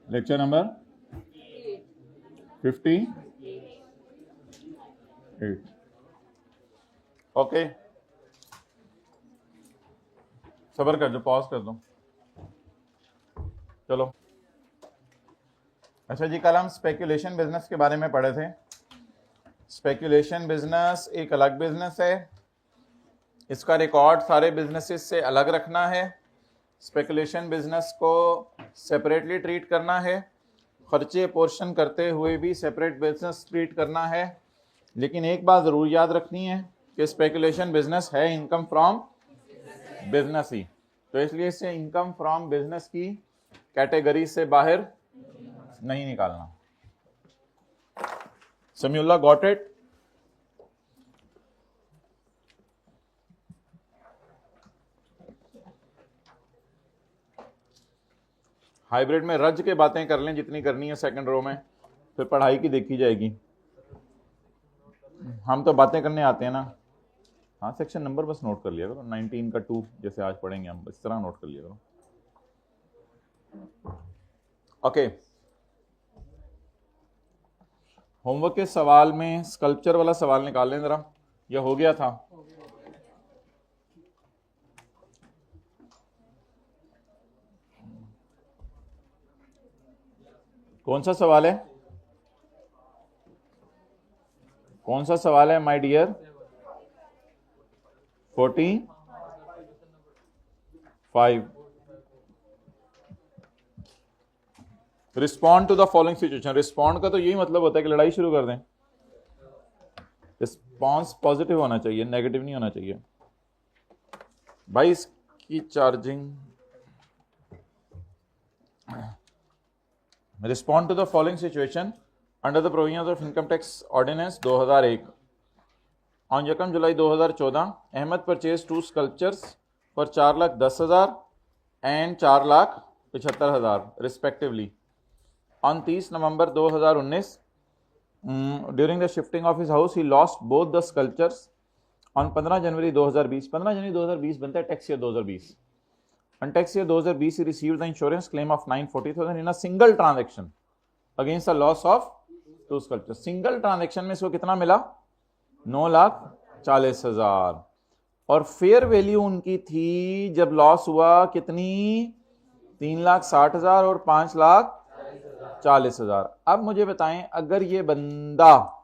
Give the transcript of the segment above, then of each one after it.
Lecture number 58। Okay, सबर कर दो, पॉज कर दो। चलो, अच्छा जी, कल हम स्पेकुलेशन बिजनेस के बारे में पढ़े थे। स्पेकुलेशन बिजनेस एक अलग बिजनेस है, इसका रिकॉर्ड सारे बिजनेसेस से अलग रखना है। स्पेकुलेशन बिजनेस को सेपरेटली ट्रीट करना है, खर्चे पोर्शन करते हुए भी सेपरेट बिजनेस ट्रीट करना है। लेकिन एक बात ज़रूर याद रखनी है कि स्पेकुलेशन बिजनेस है इनकम फ्रॉम बिजनेस ही, तो इसलिए इसे इनकम फ्रॉम बिजनेस की कैटेगरी से बाहर नहीं निकालना। Samiullah, got it? हाइब्रिड में रज के बातें कर लें जितनी करनी है सेकंड रो में, फिर पढ़ाई की देखी जाएगी। हम तो बातें करने आते हैं ना। हाँ, सेक्शन नंबर बस नोट कर लिया करो, 19 का 2 जैसे आज पढ़ेंगे हम, इस तरह नोट कर लिया करो। ओके, होमवर्क के सवाल में स्कल्पचर वाला सवाल निकाल लें जरा, यह हो गया था। कौन सा सवाल है? कौन सा सवाल है my dear? 45। Respond to the following situation. Respond का तो यही मतलब होता है कि लड़ाई शुरू कर दें। रिस्पॉन्स पॉजिटिव होना चाहिए, नेगेटिव नहीं होना चाहिए। भाई इसकी charging. Respond to the following situation under the provisions of income tax ordinance 2001। On यकम July 2014 Ahmed purchase 2 sculptures for 4,10,000 and 4,75,000 respectively. On 30 November 2019 during the shifting of his house he lost both the sculptures. On 15 जनवरी 2020, 15 जनवरी 2020 बनता है tax year 2020। On tax year 2020 he received the insurance claim of 940,000 in a single transaction against the loss of 2 sculptures। Single transaction में इसको कितना मिला? 9,40,000। और fair value उनकी थी जब लॉस हुआ कितनी? 3,60,000 और 5,40,000। अब मुझे बताएं, अगर ये बंदा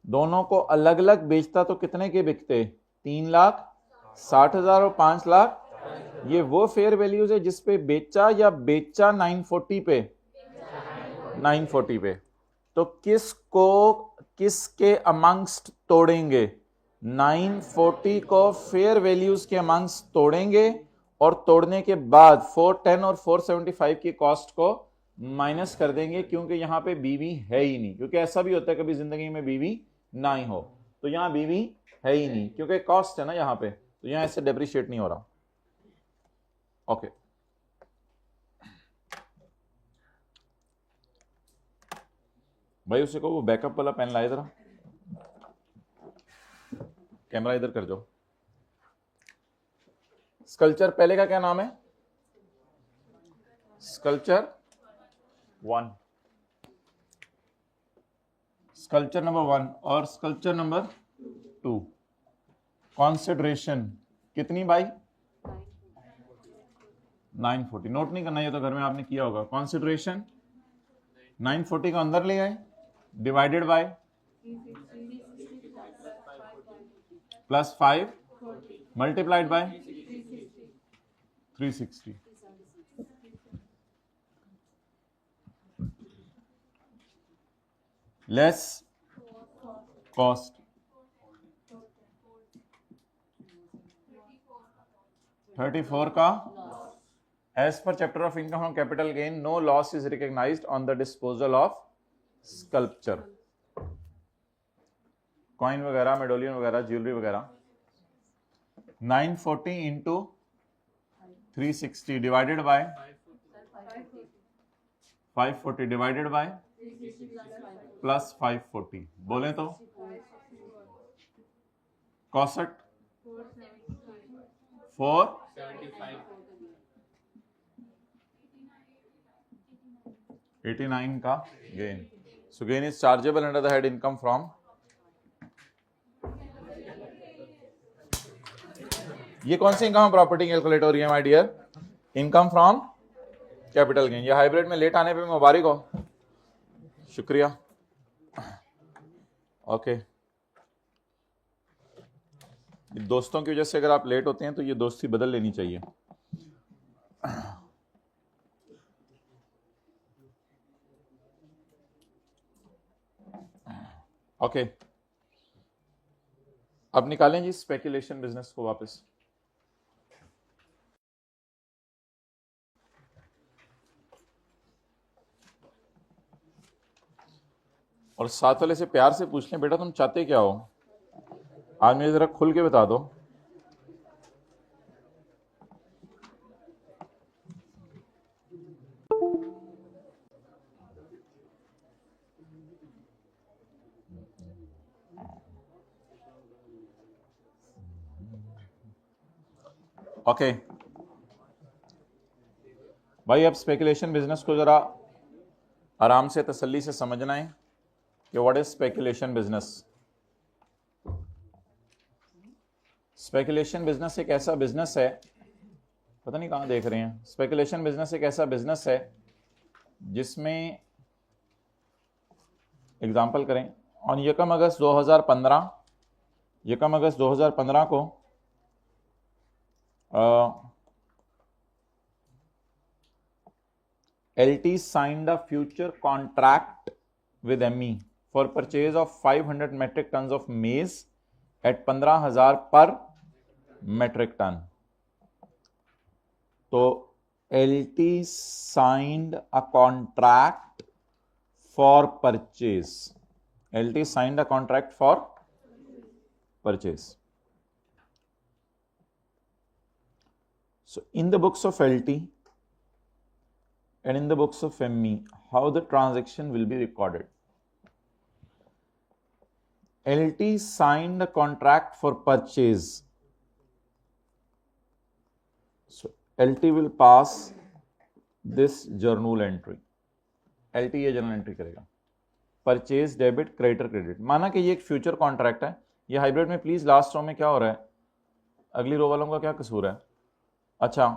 दोनों को अलग अलग बेचता तो कितने के बिकते? 3,60,000 और 5,00,000। ये वो फेयर वैल्यूज है जिस पे बेचा, या बेचा 940 पे? 940 पे। तो किसको किसके अमंगस्ट तोड़ेंगे? 940 को फेयर वैल्यूज के अमंगस्ट तोड़ेंगे, और तोड़ने के बाद 410 और 475 की कॉस्ट को माइनस कर देंगे, क्योंकि यहां पे बीवी है ही नहीं। क्योंकि ऐसा भी होता है कभी जिंदगी में बीवी ना ही हो, तो यहां बीवी है ही नहीं क्योंकि कॉस्ट है ना यहां पे, तो यहां ऐसे डेप्रिशिएट नहीं हो रहा। ओके, भाई उसे को वो बैकअप वाला पेन लाए जरा, कैमरा इधर कर जाओ। स्कल्पचर पहले का क्या नाम है? स्कल्पचर 1, स्कल्पचर नंबर 1 और स्कल्पचर नंबर 2। कॉन्सिडरेशन कितनी भाई? 940। नोट नहीं करना, ये तो घर में आपने किया होगा। कॉन्सिडरेशन 940 को अंदर ले आए, divided by +5 multiplied by 360। Less cost 34 का। As per chapter of income from capital gain, no loss is recognized on the disposal of sculpture. Coin वगैरह, मेडोलियन वगैरह, ज्वेलरी वगैरह। 940 into 360 divided by 540 divided by +540। बोले तो cost 4 89 का gain. So gain is chargeable under the head income from. ये कौन सी income property calculate हो रही है my dear? Income from capital gain. ये हाइब्रिड में लेट आने पे मुबारक हो, शुक्रिया. ओके दोस्तों की वजह से अगर आप लेट होते हैं तो ये दोस्ती बदल लेनी चाहिए. ओके अब निकालें जी स्पेकुलेशन बिजनेस को वापस. और साथ वाले से प्यार से पूछ लें, बेटा तुम चाहते क्या हो? आज मुझे जरा खुल के बता दो. ओके भाई अब स्पेकुलेशन बिजनेस को जरा आराम से तसल्ली से समझना है कि what is speculation business. Speculation business एक ऐसा बिजनेस है, पता नहीं कहां देख रहे हैं. स्पेकुलेशन बिजनेस एक ऐसा बिजनेस है जिसमें एग्जांपल करें ऑन 1 अगस्त 2015 को LT signed a future contract with ME for purchase of 500 metric tons of maize at 15,000 per metric ton. तो LT signed a contract for purchase. LT signed a contract for purchase. So in the books of LT and in the books of ME, how the transaction will be recorded? LT signed a contract for purchase. So LT will pass this journal entry. LT ये journal entry करेगा. Purchase debit creditor credit. माना कि ये एक future contract है. ये hybrid में please last row में क्या हो रहा है? अगली रो वालों का क्या कसूर है? अच्छा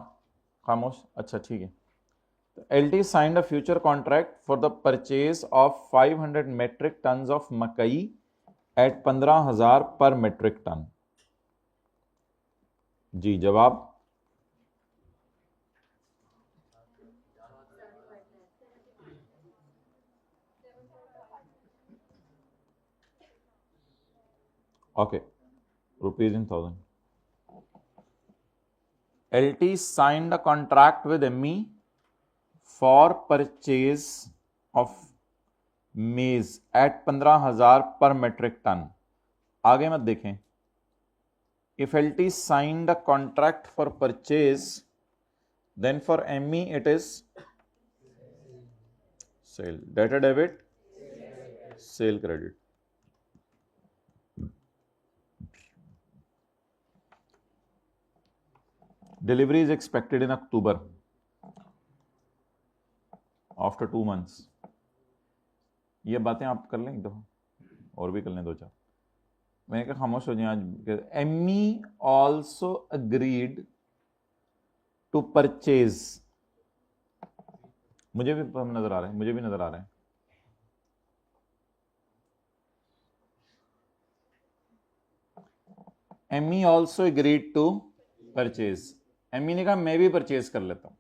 खामोश. अच्छा ठीक है. LT signed a future contract for the purchase of 500 metric tons of मकई at 15,000 per metric ton. जी जवाब. Okay rupees in 1000. LT signed a contract with ME for purchase of maize at 15,000 per metric ton. आगे मत देखें. If LT signed a contract for purchase, then for ME it is sale. Debtor debit, sale credit. Delivery is expected in October. After 2 months. ये बातें आप कर लें एक दफा और भी कर लें 2-4. मैंने कहा खामोश हो जाए आज. ME also agreed to purchase. मुझे भी नजर आ रहा है, मुझे भी नजर आ रहा है. ME also agreed to purchase. ME ने कहा मैं भी परचेज कर लेता हूं.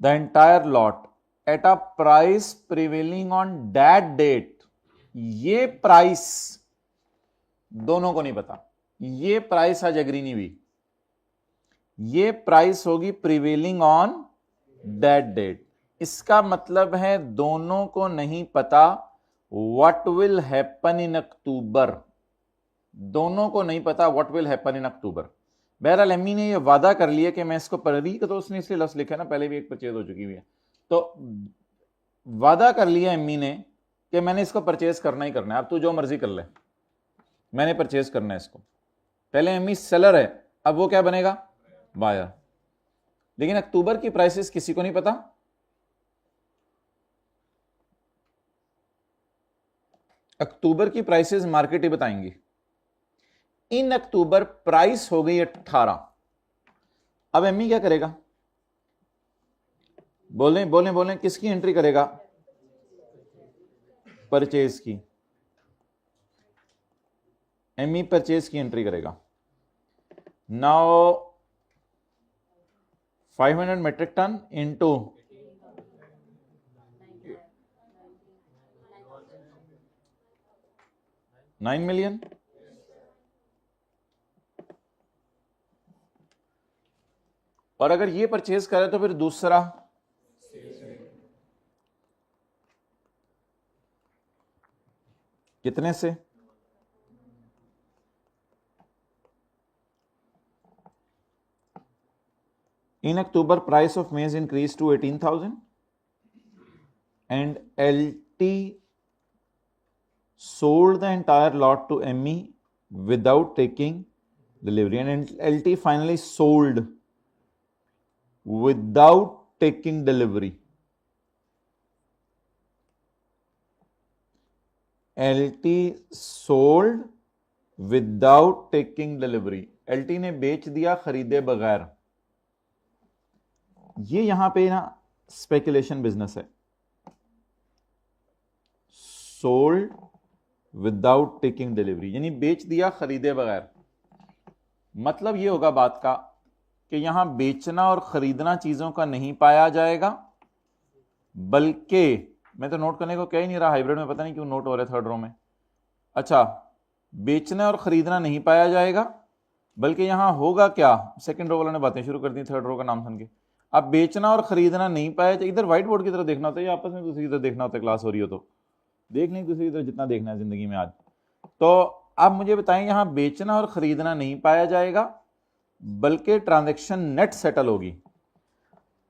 The entire lot at a price prevailing on that date. ये प्राइस दोनों को नहीं पता. ये प्राइस आज एग्री नहीं हुई. ये प्राइस होगी प्रिवेलिंग ऑन दैट डेट. इसका मतलब है दोनों को नहीं पता व्हाट विल हैपन इन अक्टूबर. दोनों को नहीं पता व्हाट विल हैपन इन अक्टूबर. बहरहाल एमी ने ये वादा कर लिया कि मैं इसको परी का, तो उसने इसलिए लफ्ज लिखा ना, पहले भी एक परचेज हो चुकी हुई है, तो वादा कर लिया एमी ने कि मैंने इसको परचेज करना ही करना है. अब तू जो मर्जी कर ले, मैंने परचेज करना है इसको. पहले एमी सेलर है, अब वो क्या बनेगा? बायर. लेकिन अक्टूबर की प्राइसेस किसी को नहीं पता. अक्टूबर की प्राइसेस मार्केट ही बताएंगी। इन अक्टूबर प्राइस हो गई 18। अब एमई क्या करेगा? बोलें बोलें बोलें, किसकी एंट्री करेगा? परचेज की। एमई परचेज की एंट्री करेगा। Now 500 metric ton into 9 million. और अगर ये परचेज करे तो फिर दूसरा कितने से? In October, price of maize increased to 18,000 and LT sold the entire lot to ME without taking delivery, and LT finally sold without taking delivery. LT sold without taking delivery. LT ने बेच दिया खरीदे बगैर। ये यहां पे ना speculation business है। सोल्ड विदाउट टेकिंग डिलीवरी, यानी बेच दिया खरीदे बगैर। मतलब ये होगा बात का कि यहां बेचना और खरीदना चीजों का नहीं पाया जाएगा, बल्कि मैं तो नोट करने को कह ही नहीं रहा, हाइब्रिड में पता नहीं क्यों नोट हो रहे थर्ड रो में। अच्छा, बेचना और खरीदना नहीं पाया जाएगा, बल्कि यहां होगा क्या? सेकंड रो वालों ने बातें शुरू कर दी थर्ड रो का नाम सुन के। अब बेचना और खरीदना नहीं पाया जाए, इधर व्हाइट बोर्ड की तरफ देखना होता है या आपस में दूसरी तरफ देखना होता है? क्लास हो रही हो तो देख नहीं, दूसरी तरफ जितना देखना है जिंदगी में आज। तो अब मुझे बताएं, यहां बेचना और खरीदना नहीं पाया जाएगा, बल्कि ट्रांजैक्शन नेट सेटल होगी।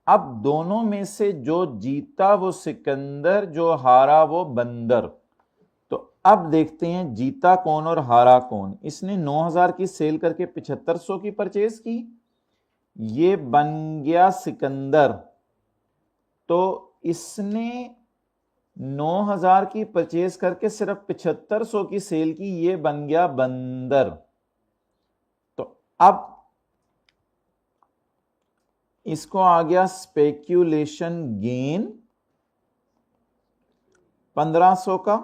अब दोनों में से जो जीता वो सिकंदर, जो हारा वो बंदर। तो अब देखते हैं जीता कौन और हारा कौन। इसने 9,000 की सेल करके 7500 की परचेज की, ये बन गया सिकंदर। तो इसने 9,000 की परचेज करके सिर्फ 7500 की सेल की, ये बन गया बंदर। तो अब इसको आ गया स्पेक्यूलेशन गेन 1500 का,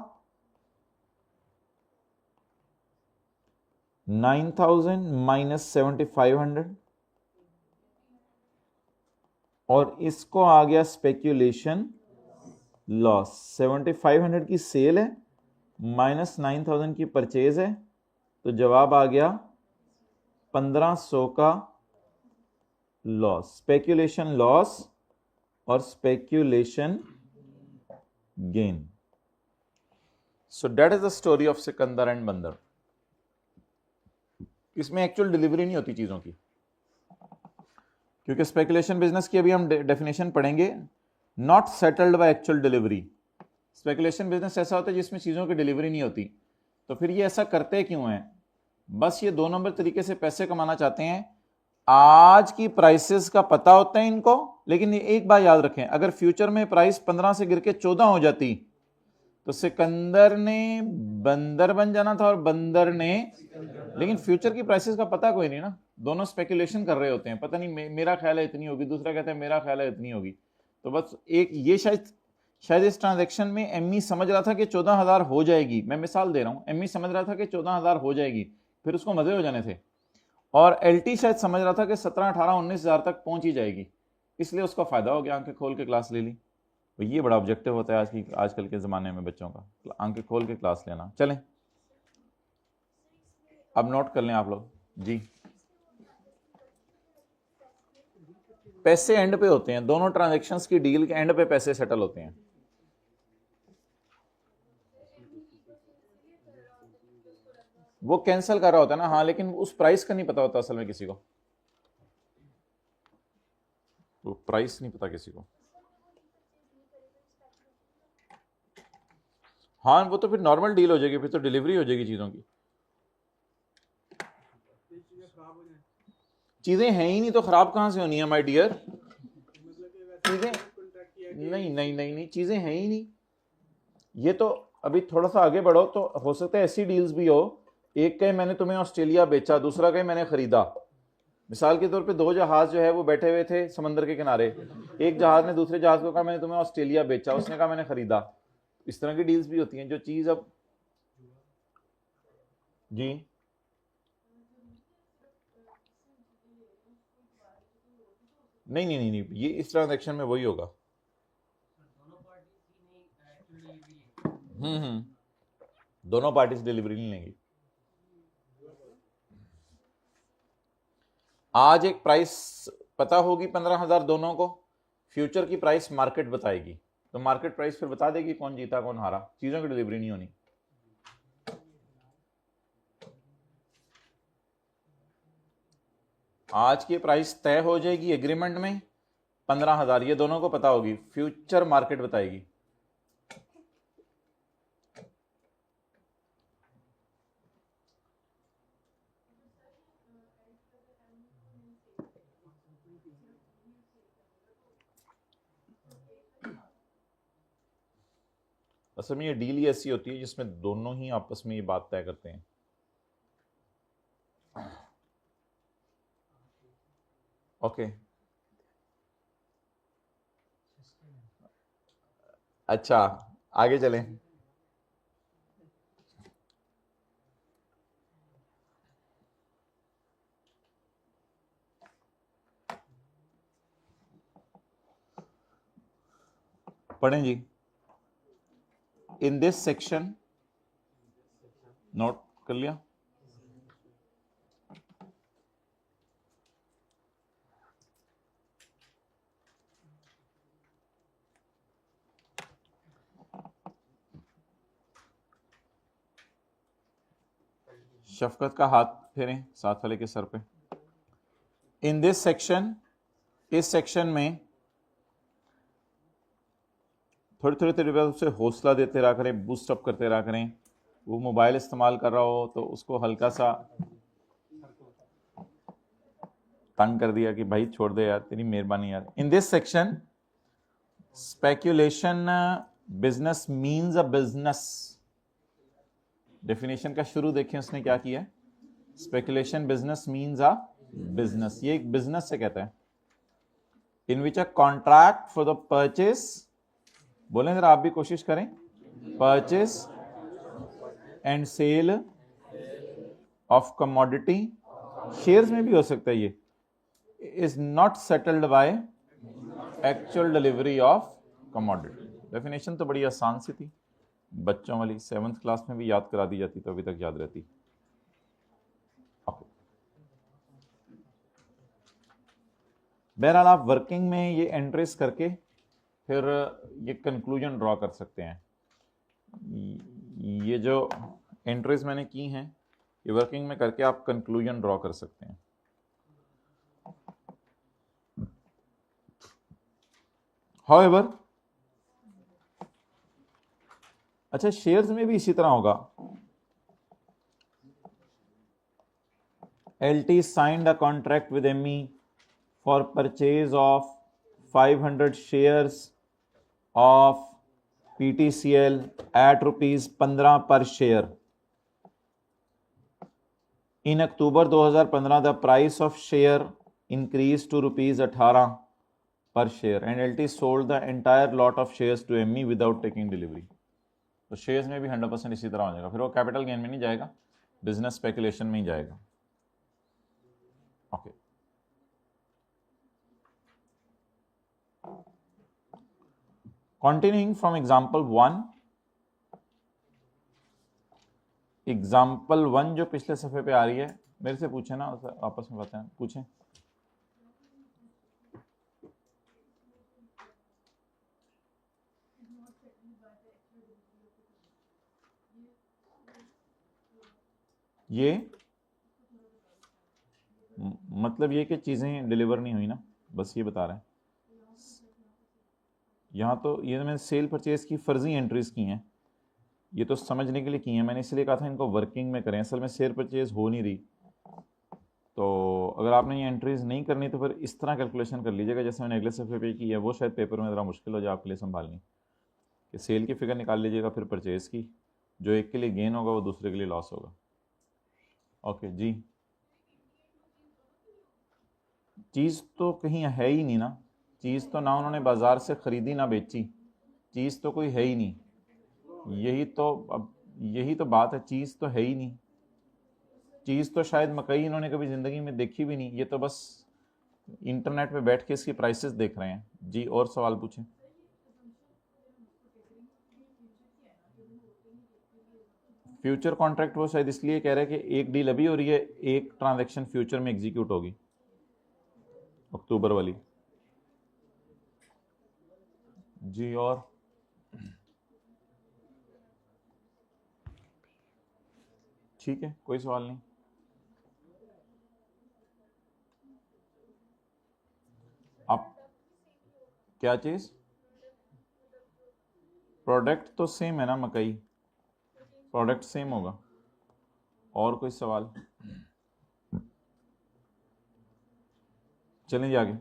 9,000 माइनस 7,500, और इसको आ गया स्पेक्यूलेशन लॉस। 7,500 की सेल है, माइनस 9,000 की परचेज है, तो जवाब आ गया 1,500 का लॉस। स्पेक्यूलेशन लॉस और speculation gain. So that is the story of Sikandar and बंदर। इसमें एक्चुअल डिलीवरी नहीं होती चीजों की, क्योंकि स्पेकुलेशन बिजनेस की अभी हम डेफिनेशन पढ़ेंगे। Not settled by actual delivery. Speculation business ऐसा होता है जिसमें चीजों की डिलीवरी नहीं होती। तो फिर ये ऐसा करते क्यों हैं? बस ये 2 नंबर तरीके से पैसे कमाना चाहते हैं। आज की प्राइसेस का पता होता है इनको, लेकिन ये एक बात याद रखें, अगर फ्यूचर में प्राइस 15 से गिर के 14 हो जाती तो सिकंदर ने बंदर बन जाना था और बंदर ने, लेकिन फ्यूचर की प्राइसेस का पता कोई नहीं ना, दोनों स्पेकुलेशन कर रहे होते हैं। पता नहीं, मेरा ख्याल है इतनी होगी, दूसरा कहता है मेरा ख्याल है इतनी होगी। तो बस एक ये शायद इस ट्रांजैक्शन में एमई समझ रहा था कि 14,000 हो जाएगी। मैं मिसाल दे रहा हूं, एमई समझ रहा था कि 14,000 हो जाएगी, फिर उसको मजे हो जाने थे। और एलटी शायद समझ रहा था कि 17, 18, 19,000 तक पहुंच ही जाएगी, इसलिए उसका फायदा हो गया, आंखें खोल के क्लास ले ली। तो ये बड़ा ऑब्जेक्टिव होता है आजकल के ज़माने में बच्चों का, आंखें खोल के क्लास लेना। चलें अब नोट कर लें आप लोग जी। पैसे एंड पे होते हैं, दोनों ट्रांजैक्शंस की डील के एंड पे पैसे सेटल होते हैं। वो कैंसिल कर रहा होता है ना, हाँ, लेकिन उस प्राइस का नहीं पता होता असल में किसी को, वो प्राइस नहीं पता किसी को। हाँ, वो तो फिर नॉर्मल डील हो जाएगी, फिर तो डिलीवरी हो जाएगी चीजों की। चीजें हैं ही नहीं तो खराब कहां से होनी है माय डियर? चीजें नहीं नहीं नहीं नहीं, चीजें हैं ही नहीं। ये तो अभी थोड़ा सा आगे बढ़ो तो हो सकता है ऐसी डील्स भी हो, एक कहे मैंने तुम्हें ऑस्ट्रेलिया बेचा, दूसरा कहे मैंने खरीदा। मिसाल के तौर पे दो जहाज जो है वो बैठे हुए थे समंदर के किनारे, एक जहाज ने दूसरे जहाज को कहा मैंने तुम्हें ऑस्ट्रेलिया बेचा, उसने कहा मैंने खरीदा। इस तरह की डील्स भी होती हैं जो चीज अब जी नहीं नहीं नहीं नहीं, ये इस ट्रांजैक्शन में वही होगा। दोनों पार्टीज डिलीवरी नहीं लेंगी। आज एक प्राइस पता होगी 15,000 दोनों को, फ्यूचर की प्राइस मार्केट बताएगी, तो मार्केट प्राइस फिर बता देगी कौन जीता कौन हारा, चीजों की डिलीवरी नहीं होनी। आज की प्राइस तय हो जाएगी एग्रीमेंट में 15,000, ये दोनों को पता होगी, फ्यूचर मार्केट बताएगी। असल में ये डील ही ऐसी होती है जिसमें दोनों ही आपस में ये बात तय करते हैं। ओके अच्छा, आगे चलें। पढ़ें जी। इन दिस सेक्शन, नोट कर लिया। शफकत का हाथ फेरें साथ वाले के सर पे। इन दिस सेक्शन, इस सेक्शन में थोड़ी थोड़ी देर बाद उसे हौसला देते रहा करें, बूस्ट अप करते रहा करें। वो मोबाइल इस्तेमाल कर रहा हो तो उसको हल्का सा तंग कर दिया कि भाई छोड़ दे यार, तेरी मेहरबानी यार। In this section, speculation business means a business. Definition का शुरू देखें उसने क्या किया है, speculation business means a business, ये एक बिजनेस से कहता है। In which a contract for the purchase, बोलें जरा आप भी कोशिश करें, purchase and sale of commodity, shares में भी हो सकता है ये, is not settled by actual delivery of commodity. Definition तो बड़ी आसान सी थी, बच्चों वाली, 7th क्लास में भी याद करा दी जाती तो अभी तक याद रहती। बहरहाल आप वर्किंग में ये एंट्रीज करके फिर ये कंक्लूजन ड्रॉ कर सकते हैं। ये जो एंट्रीज मैंने की हैं ये वर्किंग में करके आप कंक्लूजन ड्रॉ कर सकते हैं। हाउएवर, अच्छा शेयर्स में भी इसी तरह होगा। LT signed a contract with ME for purchase of 500 shares of PTCL at ₹15 per share. In October 2015, the price of share increased to ₹18 per share and LT sold the entire lot of shares to ME without taking delivery. तो shares में भी 100% इसी तरह हो जाएगा, फिर वो capital gain में नहीं जाएगा, बिजनेस स्पेकुलेशन में ही जाएगा। Okay continuing from example 1, example 1 जो पिछले सफे पे आ रही है, मेरे से पूछे ना, आपस में बताएं, पूछें। ये मतलब ये कि चीजें डिलीवर नहीं हुई ना, बस ये बता रहे हैं। यहाँ तो ये मैंने सेल परचेज की फर्जी एंट्रीज की हैं, ये तो समझने के लिए की हैं मैंने, इसलिए कहा था इनको वर्किंग में करें, असल में सेल परचेज हो नहीं रही। तो अगर आपने ये एंट्रीज नहीं करनी तो फिर इस तरह कैलकुलेशन कर लीजिएगा जैसे मैंने अगले सफ़े पे की है, वो शायद पेपर में ज़रा मुश्किल हो जाए आपके लिए संभालनी, कि सेल की फिगर निकाल लीजिएगा, फिर परचेज की, जो एक के लिए गेन होगा वो दूसरे के लिए लॉस होगा। ओके जी, चीज़ तो कहीं है ही नहीं ना, चीज़ तो ना उन्होंने बाजार से खरीदी ना बेची, चीज़ तो कोई है ही नहीं। यही तो बात है, चीज़ तो है ही नहीं। चीज़ तो शायद मकई इन्होंने कभी ज़िंदगी में देखी भी नहीं, ये तो बस इंटरनेट पे बैठ के इसकी प्राइसेस देख रहे हैं। जी और सवाल पूछें। फ्यूचर कॉन्ट्रैक्ट वो शायद इसलिए कह रहे हैं कि एक डील अभी हो रही है, एक ट्रांजैक्शन फ्यूचर में एग्जीक्यूट होगी, अक्टूबर वाली। जी और ठीक है, कोई सवाल नहीं। आप क्या चीज़, प्रोडक्ट तो सेम है ना, मकई प्रोडक्ट सेम होगा। और कोई सवाल? चलें जी आगे।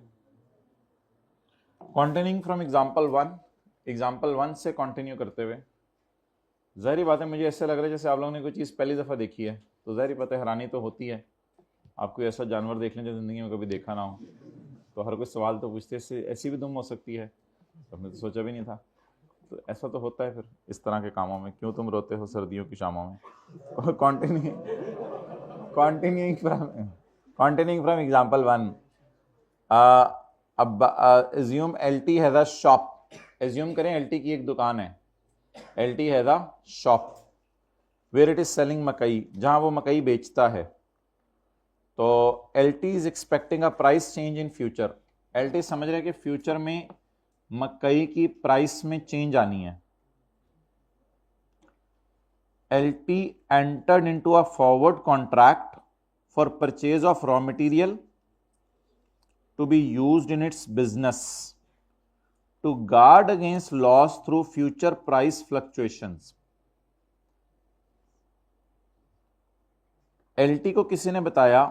कॉन्टिन्यूइंग फ्रॉम एग्जाम्पल वन से कंटिन्यू करते हुए, ज़ाहिर बात है मुझे ऐसा लग रहा है जैसे आप लोगों ने कोई चीज़ पहली दफ़ा देखी है, तो ज़ाहिर पता है हैरानी तो होती है। आप कोई ऐसा जानवर देख लें जो ज़िंदगी में कभी देखा ना हो, तो हर कोई सवाल तो पूछते हैं, ऐसी भी दुम हो सकती है, हमने तो सोचा भी नहीं था। तो ऐसा तो होता है फिर इस तरह के कामों में, क्यों तुम रोते हो सर्दियों की शामों में। कॉन्टिन्यूइंग फ्रॉम एग्जाम्पल वन, अब assume LT has a shop, assume करें LT की एक दुकान है, LT has a shop where it is selling मकई, जहां वो मकई बेचता है। तो LT is expecting a price change in future, LT समझ रहे हैं कि फ्यूचर में मकई की प्राइस में चेंज आनी है। LT entered into a forward contract for purchase of raw material to be used in its business to guard against loss through future price fluctuations. LT को किसी ने बताया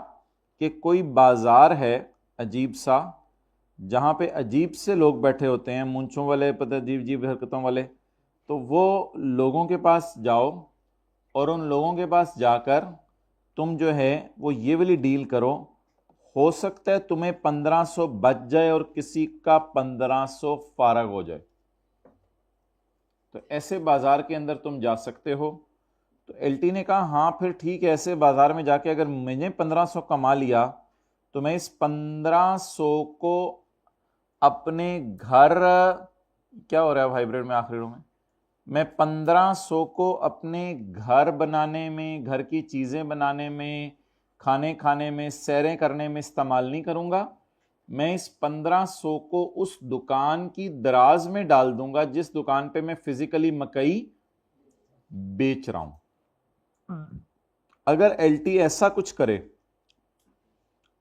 कि कोई बाजार है अजीब सा, जहां पे अजीब से लोग बैठे होते हैं, मूंछों वाले, पता अजीब अजीब हरकतों वाले। तो वो लोगों के पास जाओ और उन लोगों के पास जाकर तुम जो है वो ये वाली डील करो, हो सकता है तुम्हें 1500 बच जाए और किसी का 1500 फारग हो जाए। तो ऐसे बाजार के अंदर तुम जा सकते हो। तो LT ने कहा हाँ फिर ठीक है, ऐसे बाजार में जाके अगर मैंने 1500 कमा लिया तो मैं इस 1500 को अपने घर, क्या हो रहा है वाइब्रेट में आखिरी रूम में, मैं 1500 को अपने घर बनाने में, घर की चीज़ें बनाने में, खाने खाने में, सैरें करने में इस्तेमाल नहीं करूंगा। मैं इस 1500 को उस दुकान की दराज में डाल दूंगा जिस दुकान पे मैं फिजिकली मकई बेच रहा हूं। अगर LT ऐसा कुछ करे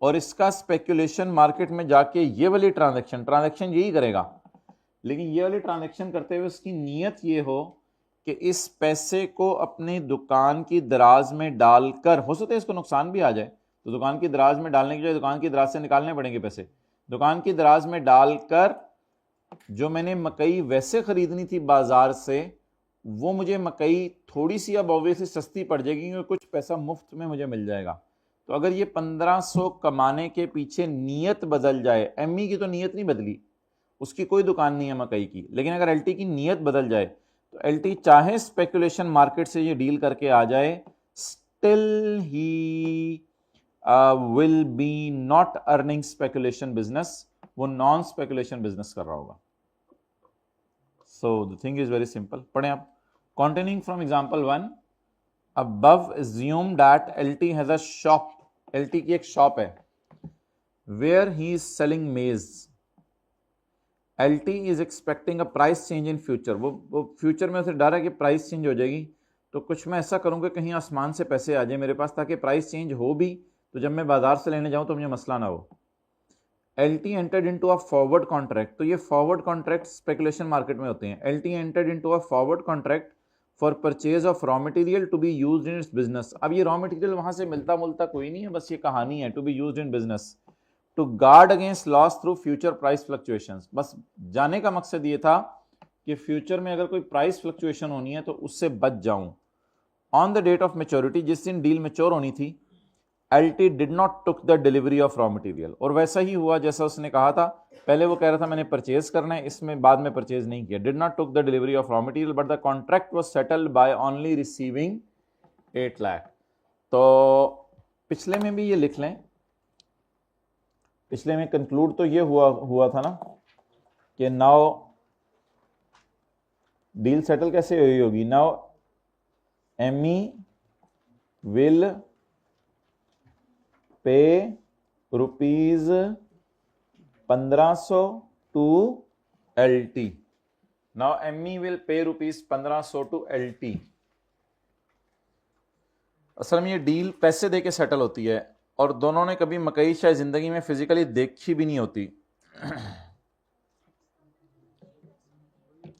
और इसका स्पेकुलेशन मार्केट में जाके ये वाली ट्रांजैक्शन यही करेगा, लेकिन ये वाली ट्रांजैक्शन करते हुए उसकी नीयत ये हो कि इस पैसे को अपनी दुकान की दराज में डालकर, हो सकता है इसको नुकसान भी आ जाए, तो दुकान की दराज में डालने की बजाय दुकान की दराज से निकालने पड़ेंगे पैसे, दुकान की दराज में डालकर जो मैंने मकई वैसे खरीदनी थी बाजार से, वो मुझे मकई थोड़ी सी अब ऑब्वियसली सस्ती पड़ जाएगी क्योंकि कुछ पैसा मुफ्त में मुझे मिल जाएगा। तो अगर ये 1500 कमाने के पीछे नीयत बदल जाए, ME की तो नीयत नहीं बदली, उसकी कोई दुकान नहीं है मकई की, लेकिन अगर LT की नीयत बदल जाए तो LT चाहे स्पेकुलेशन मार्केट से ये डील करके आ जाए, still he will be not earning speculation business, वो नॉन स्पेकुलेशन बिजनेस कर रहा होगा। So the thing is very simple. पढ़ें आप। Continuing from example 1, above assume that LT has a shop, LT की एक शॉप है where he is selling maize, LT is expecting a price change in future, वो future में उसे डर है कि प्राइस चेंज हो जाएगी, तो कुछ मैं ऐसा करूंगा कहीं आसमान से पैसे आ जाए मेरे पास, ताकि प्राइस चेंज हो भी तो जब मैं बाजार से लेने जाऊं तो मुझे मसला ना हो। LT entered into a forward contract, तो ये फॉरवर्ड कॉन्ट्रैक्ट स्पेकुलेशन मार्केट में होते हैं। LT entered into a forward contract for purchase of raw material to be used in its business. अब ये रॉ मटेरियल वहां से मिलता मुलता कोई नहीं है, बस ये कहानी है, to be used in business to guard against loss through future price fluctuations. बस जाने का मकसद ये था कि फ्यूचर में अगर कोई प्राइस फ्लक्चुएशन होनी है तो उससे बच जाऊं। On the date of maturity, जिस दिन डील मेच्योर होनी थी, LT did not took the delivery of raw material, और वैसा ही हुआ जैसा उसने कहा था। पहले वो कह रहा था मैंने परचेज करना है, इसमें बाद में परचेज नहीं किया। Did not took the delivery of raw material but the contract was settled by only receiving 8 lakh. तो पिछले में भी ये लिख लें, पिछले में कंक्लूड तो ये हुआ था ना कि नाउ डील सेटल कैसे हुई होगी। Now Amy will pay rupees 1500 to LT। Now Amy will pay rupees 1500 to LT। असल में ये डील पैसे दे के सेटल होती है और दोनों ने कभी मकई शायद जिंदगी में फिजिकली देखी भी नहीं होती।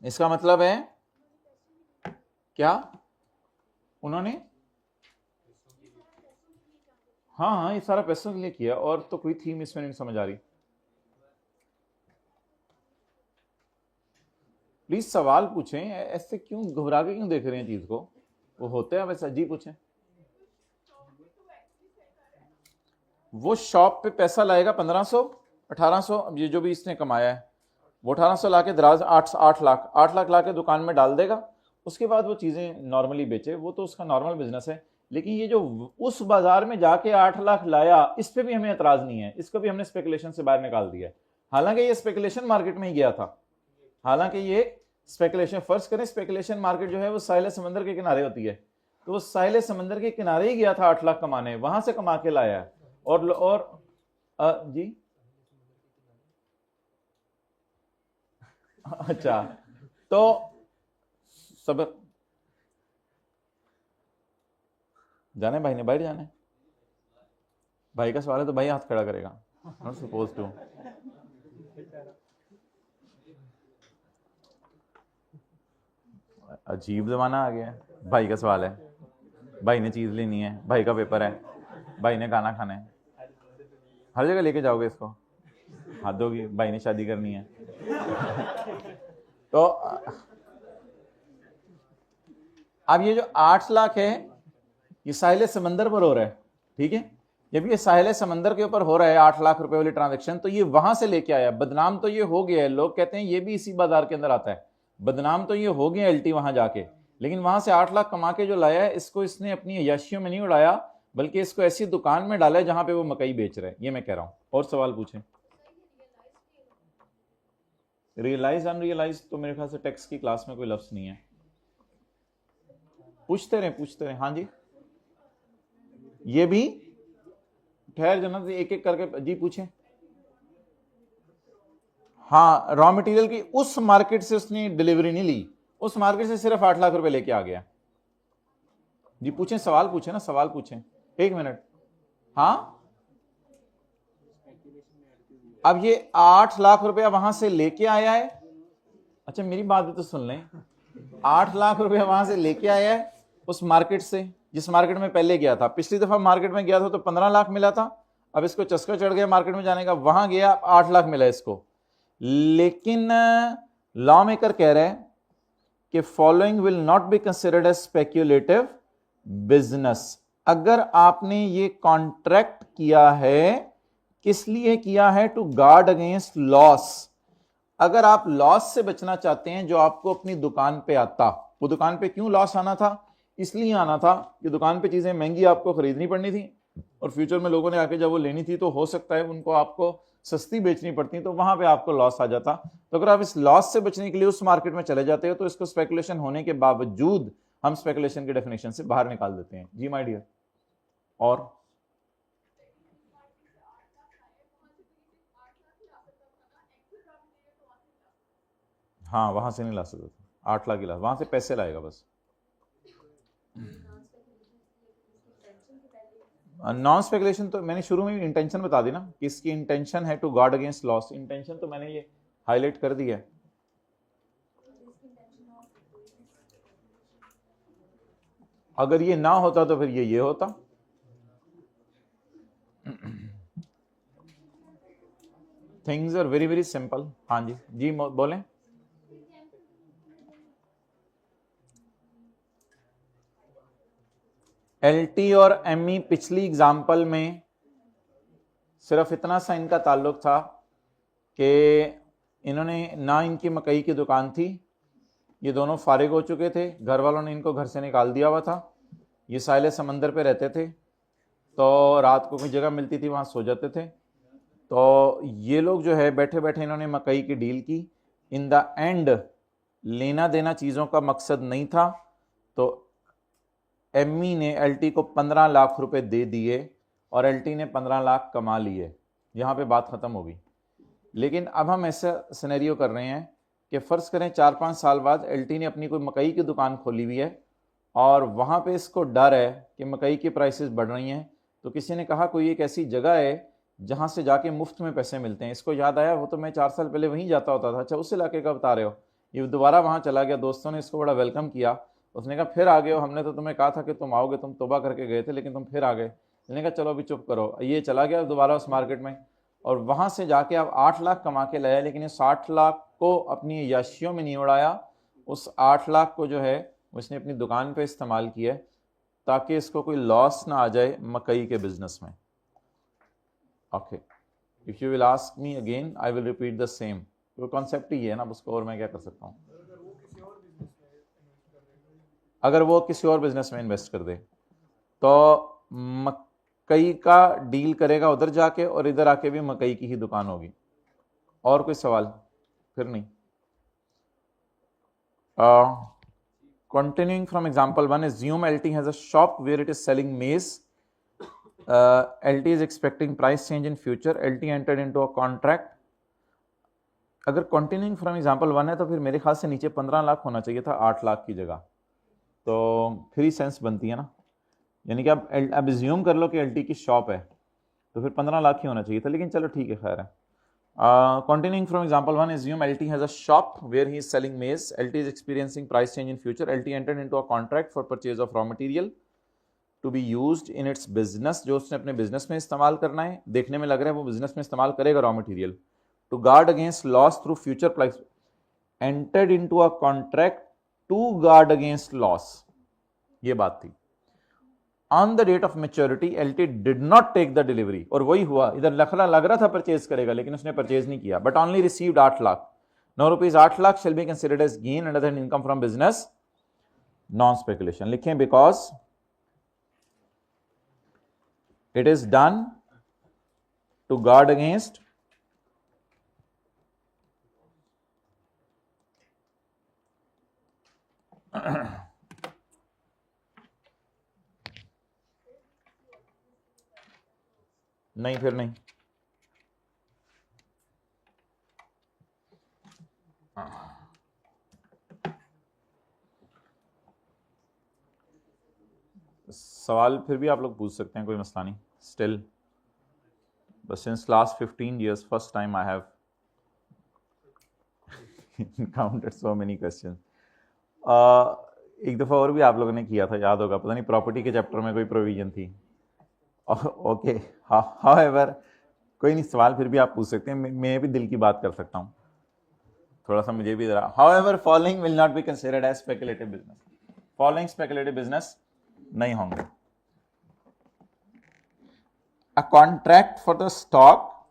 इसका मतलब है क्या उन्होंने, हाँ ये सारा पैसों के लिए किया, और तो कोई थीम इसमें नहीं समझ आ रही। प्लीज सवाल पूछें, ऐसे क्यों घबरा के क्यों देख रहे हैं चीज को, वो होता है वैसा। जी पूछें। वो शॉप पे पैसा लाएगा 1500 1800, अब ये जो भी इसने कमाया है वो 1800 लाके दराज 8 लाख लाके दुकान में डाल देगा। उसके बाद वो चीजें नॉर्मली बेचे, वो तो उसका नॉर्मल बिजनेस है। लेकिन ये जो उस बाजार में जाके 8 लाख लाया, इस पे भी हमें एतराज नहीं है, इसको भी हमने स्पेकुलेशन से बाहर निकाल दिया है। हालांकि ये स्पेकुलेशन मार्केट में ही गया था, हालांकि ये स्पेकुलेशन, फर्ज करें स्पेकुलेशन मार्केट जो है वो साहिल समंदर के किनारे होती है, तो वो साहिल समंदर के किनारे ही गया था 8 लाख कमाने, वहां से कमा के लाया है। और जी अच्छा, तो सब जाने भाई ने बाहर जाना है, भाई का सवाल है तो भाई हाथ खड़ा करेगा, नॉट सपोज टू। अजीब जमाना आ गया है, भाई का सवाल है, भाई ने चीज लेनी है, भाई का पेपर है, भाई ने खाना खाना है, हर जगह लेके जाओगे इसको, हाथ दोगी, भाई ने शादी करनी है। तो अब ये जो 8 लाख है ये साहिल समंदर पर हो रहा है, ठीक है। जब ये साहिल समंदर के ऊपर हो रहा है 8 लाख रुपए वाली ट्रांजैक्शन, तो ये वहां से लेके आया। बदनाम तो ये हो गया है, लोग कहते हैं ये भी इसी बाजार के अंदर आता है, बदनाम तो ये हो गया LT वहां जाके, लेकिन वहां से 8 लाख कमा के जो लाया है, इसको इसने अपनी अय्याशियों में नहीं उड़ाया, बल्कि इसको ऐसी दुकान में डाला है जहां पे वो मकई बेच रहे हैं, ये मैं कह रहा हूं। और सवाल पूछें। रियलाइज अनरियलाइज तो मेरे ख्याल से टैक्स की क्लास में कोई लफ्ज नहीं है, पूछते रहे। हाँ जी, ये भी ठहर जन्नत, एक एक करके जी पूछें। हाँ, रॉ मटेरियल की उस मार्केट से उसने डिलीवरी नहीं ली, उस मार्केट से सिर्फ 8 लाख रुपए लेके आ गया। जी पूछें, सवाल पूछें ना, सवाल पूछें, 1 मिनट। हाँ, अब ये 8 लाख रुपया वहां से लेके आया है, अच्छा मेरी बात भी तो सुन लें, 8 लाख रुपया वहां से लेके आया है उस मार्केट से जिस मार्केट में पहले गया था। पिछली दफा मार्केट में गया था तो 15 लाख मिला था, अब इसको चस्का चढ़ गया मार्केट में जाने का, वहां गया 8 लाख मिला इसको। लेकिन लॉ मेकर कह रहे हैं कि following will not be considered as speculative business. अगर आपने ये कॉन्ट्रैक्ट किया है, किस लिए किया है? To guard against loss. अगर आप लॉस से बचना चाहते हैं जो आपको अपनी दुकान पे आता, वो दुकान पे क्यों लॉस आना था? इसलिए आना था कि दुकान पे चीजें महंगी आपको खरीदनी पड़नी थी और फ्यूचर में लोगों ने आके जब वो लेनी थी तो हो सकता है उनको आपको सस्ती बेचनी पड़ती, तो वहां पे आपको लॉस आ जाता। तो अगर आप इस लॉस से बचने के लिए उस मार्केट में चले जाते हो तो इसको स्पेकुलेशन होने के बावजूद हम स्पेकुलेशन के डेफिनेशन से बाहर निकाल देते हैं। जी माय डियर। और हाँ, वहां से नहीं ला सकता, 8 लाख की ला, वहां से पैसे लाएगा बस। नॉन स्पेकुलेशन तो मैंने शुरू में इंटेंशन बता दी ना कि इसकी इंटेंशन है to guard against loss. Intention तो मैंने ये हाईलाइट कर दिया है। अगर ये ना होता तो फिर ये होता। Things are very very simple. हाँ जी, जी बोलें। एलटी और एमई पिछली एग्जाम्पल में सिर्फ इतना सा इनका ताल्लुक था कि इन्होंने ना इनकी मकई की दुकान थी, ये दोनों फारिग हो चुके थे, घर वालों ने इनको घर से निकाल दिया हुआ था, ये साहिल समंदर पे रहते थे, तो रात को कोई जगह मिलती थी वहाँ सो जाते थे। तो ये लोग जो है बैठे बैठे इन्होंने मकई की डील की। इन द एंड लेना देना चीज़ों का मकसद नहीं था, तो एमई ने एलटी को 15 लाख रुपए दे दिए और एलटी ने 15 लाख कमा लिए। यहाँ पे बात ख़त्म होगी। लेकिन अब हम ऐसा सिनेरियो कर रहे हैं कि फ़र्ज़ करें 4-5 साल बाद एलटी ने अपनी कोई मकई की दुकान खोली हुई है और वहाँ पे इसको डर है कि मकई की प्राइसेस बढ़ रही हैं, तो किसी ने कहा कोई एक ऐसी जगह है जहाँ से जाके मुफ्त में पैसे मिलते हैं। इसको याद आया, वो तो मैं 4 साल पहले वहीं जाता होता था। अच्छा, उस इलाके का बता रहे हो? ये दोबारा वहाँ चला गया, दोस्तों ने इसको बड़ा वेलकम किया। उसने कहा फिर आ गए हो, हमने तो तुम्हें कहा था कि तुम आओगे, तुम तौबा करके गए थे लेकिन तुम फिर आ गए। मैंने कहा चलो अभी चुप करो। ये चला गया दोबारा उस मार्केट में और वहाँ से जाके अब 8 लाख कमा के लाया, लेकिन ये 60 लाख को अपनी याशियों में नहीं उड़ाया। उस 8 लाख को जो है उसने अपनी दुकान पे इस्तेमाल किया ताकि इसको कोई लॉस ना आ जाए मकई के बिजनेस में। Okay, if you will ask me again I will repeat the same. वो कॉन्सेप्ट ही है ना, उसको और मैं क्या कर सकता हूँ। अगर वो किसी और बिजनेस में इन्वेस्ट कर दे तो मकई का डील करेगा उधर जाके और इधर आके भी मकई की ही दुकान होगी। और कोई सवाल? फिर नहीं। Continuing from example 1, assume LT has a shop where it is selling maize. LT is expecting price change in future. LT entered into a contract. अगर continuing from example 1 है तो फिर मेरे ख्याल से नीचे 15 लाख होना चाहिए था 8 लाख की जगह, तो फिर ही सेंस बनती है ना। यानी कि अब एज्यूम कर लो कि LT की शॉप है तो फिर 15 लाख ही होना चाहिए था, लेकिन चलो ठीक है, खैर है। Continuing from example 1, assume LT has a shop where he is selling maize. LT is experiencing price change in future. LT entered into a contract for purchase of raw material to be used in its business, जो उसने अपने business में इस्तेमाल करना है। देखने में लग रहा है वो बिजनेस में इस्तेमाल करेगा raw material. To guard against loss through future price, entered into a contract to guard against loss, ये बात थी। On the date of maturity, LT did not take the delivery, और वही हुआ, इधर लग रहा था परचेज करेगा लेकिन उसने परचेज नहीं किया, but only received 8 lakh. Now rupees 8 lakh shall be considered as gain and other income from business, non speculation। लिखें because it is done to guard against नहीं, फिर नहीं। सवाल फिर भी आप लोग पूछ सकते हैं, कोई मसला नहीं। Still but since last 15 years first time I have encountered so many questions। एक दफ़ा और भी आप लोगों ने किया था, याद होगा, पता नहीं प्रॉपर्टी के चैप्टर में कोई प्रोविजन थी। ओके, हाउएवर कोई नहीं, सवाल फिर भी आप पूछ सकते हैं, मैं भी दिल की बात कर सकता हूँ थोड़ा सा, मुझे भी जरा। However following will not be considered as speculative business. Following speculative business नहीं होंगे। A contract for the stock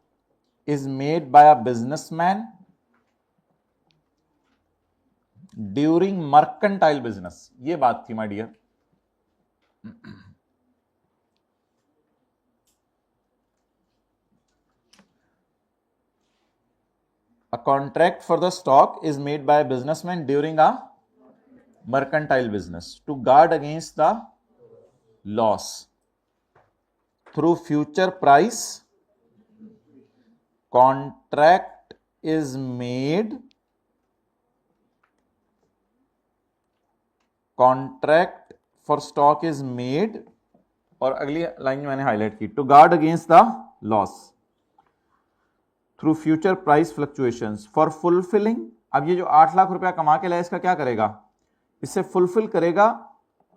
is made by a businessman during mercantile business, ये बात थी my dear. A contract for the stock is made by a businessman during a mercantile business to guard against the loss through future price. Contract is made, contract for stock is made, और अगली line मैंने highlight की, to guard against the loss through future price fluctuations for fulfilling. अब ये जो 8 लाख रुपया कमा के लाया, इसका क्या करेगा? इससे फुलफिल करेगा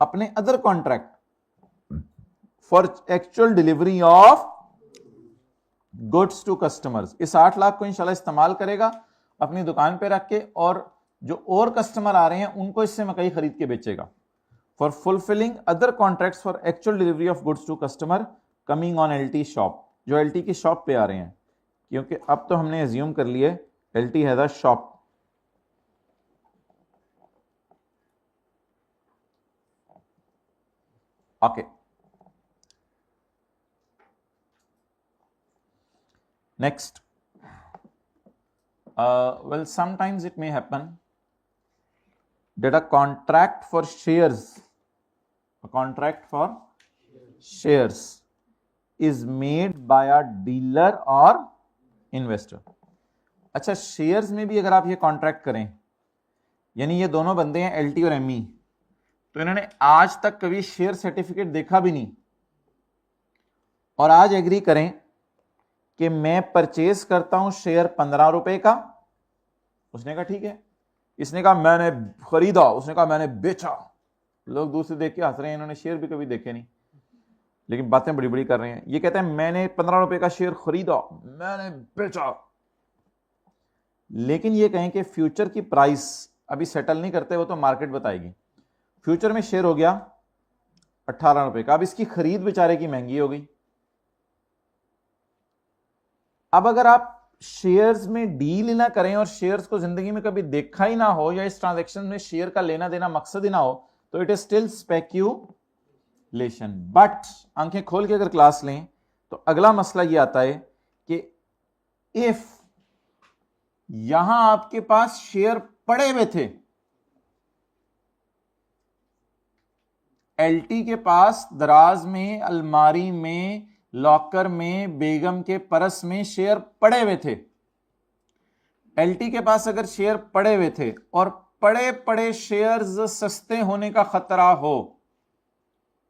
अपने other contract for actual delivery of goods to customers. इस 8 लाख को इंशाल्लाह इस्तेमाल करेगा अपनी दुकान पे रख के, और जो और कस्टमर आ रहे हैं उनको इससे मकई खरीद के बेचेगा। For fulfilling other contracts for actual delivery of goods to customer coming on LT shop, जो एलटी की शॉप पे आ रहे हैं, क्योंकि अब तो हमने एज्यूम कर लिए LT has a shop. Okay, next, well, sometimes it may happen that a contract for shares is made by a dealer or investor। अच्छा, शेयर्स में भी अगर आप ये कॉन्ट्रैक्ट करें, यानी ये दोनों बंदे हैं एलटी और एमई, तो इन्होंने आज तक कभी शेयर सर्टिफिकेट देखा भी नहीं, और आज एग्री करें कि मैं परचेज करता हूं शेयर 15 रुपए का, उसने कहा ठीक है, इसने कहा मैंने खरीदा, उसने कहा मैंने बेचा, लोग दूर से देख के हंस रहे हैं, इन्होंने शेयर भी कभी देखे नहीं, लेकिन बातें बड़ी बड़ी कर रहे हैं। ये कहते हैं मैंने 15 रुपए का शेयर खरीदा, मैंने बेचा, लेकिन ये कहें कि फ्यूचर की प्राइस अभी सेटल नहीं करते, वो तो मार्केट बताएगी। फ्यूचर में शेयर हो गया 18 रुपए का, अब इसकी खरीद बेचारे की महंगी हो गई। अब अगर आप शेयर्स में डील ही ना करें और शेयर्स को जिंदगी में कभी देखा ही ना हो, या इस ट्रांजैक्शन में शेयर का लेना देना मकसद ही ना हो, तो it is still speculation. But आंखें खोल के अगर क्लास लें तो अगला मसला ये आता है कि इफ यहां आपके पास शेयर पड़े हुए थे, एलटी के पास दराज में, अलमारी में, लॉकर में, बेगम के पर्स में शेयर पड़े हुए थे, एलटी के पास अगर शेयर पड़े हुए थे और पड़े पड़े शेयर्स सस्ते होने का खतरा हो,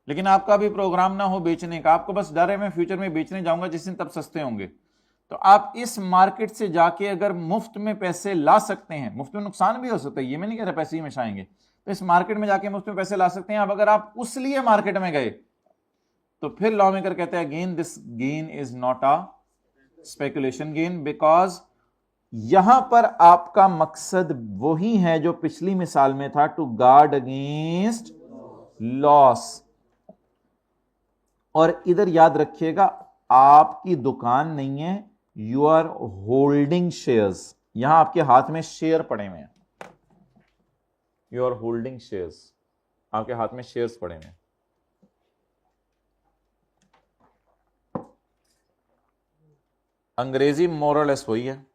लेकिन आपका भी प्रोग्राम ना हो बेचने का, आपको बस डर है मैं फ्यूचर में बेचने जाऊंगा जिस दिन तब सस्ते होंगे, तो आप इस मार्केट से जाके अगर मुफ्त में पैसे ला सकते हैं, मुफ्त में नुकसान भी हो सकता है, ये मैं नहीं कह रहा पैसे ही में आएंगे, तो इस मार्केट में जाके मुफ्त में पैसे ला सकते हैं। अब अगर आप उस लिए मार्केट में गए तो फिर लॉ मेकर कहते हैं again this gain is not a speculation gain, because यहां पर आपका मकसद वही है जो पिछली मिसाल में था, टू गार्ड अगेंस्ट लॉस। और इधर याद रखिएगा आपकी दुकान नहीं है, यू आर होल्डिंग शेयर्स, यहां आपके हाथ में शेयर पड़े हुए हैं, यू आर होल्डिंग शेयर्स, आपके हाथ में शेयर्स पड़े हुए हैं। अंग्रेजी मोरलेस वही है।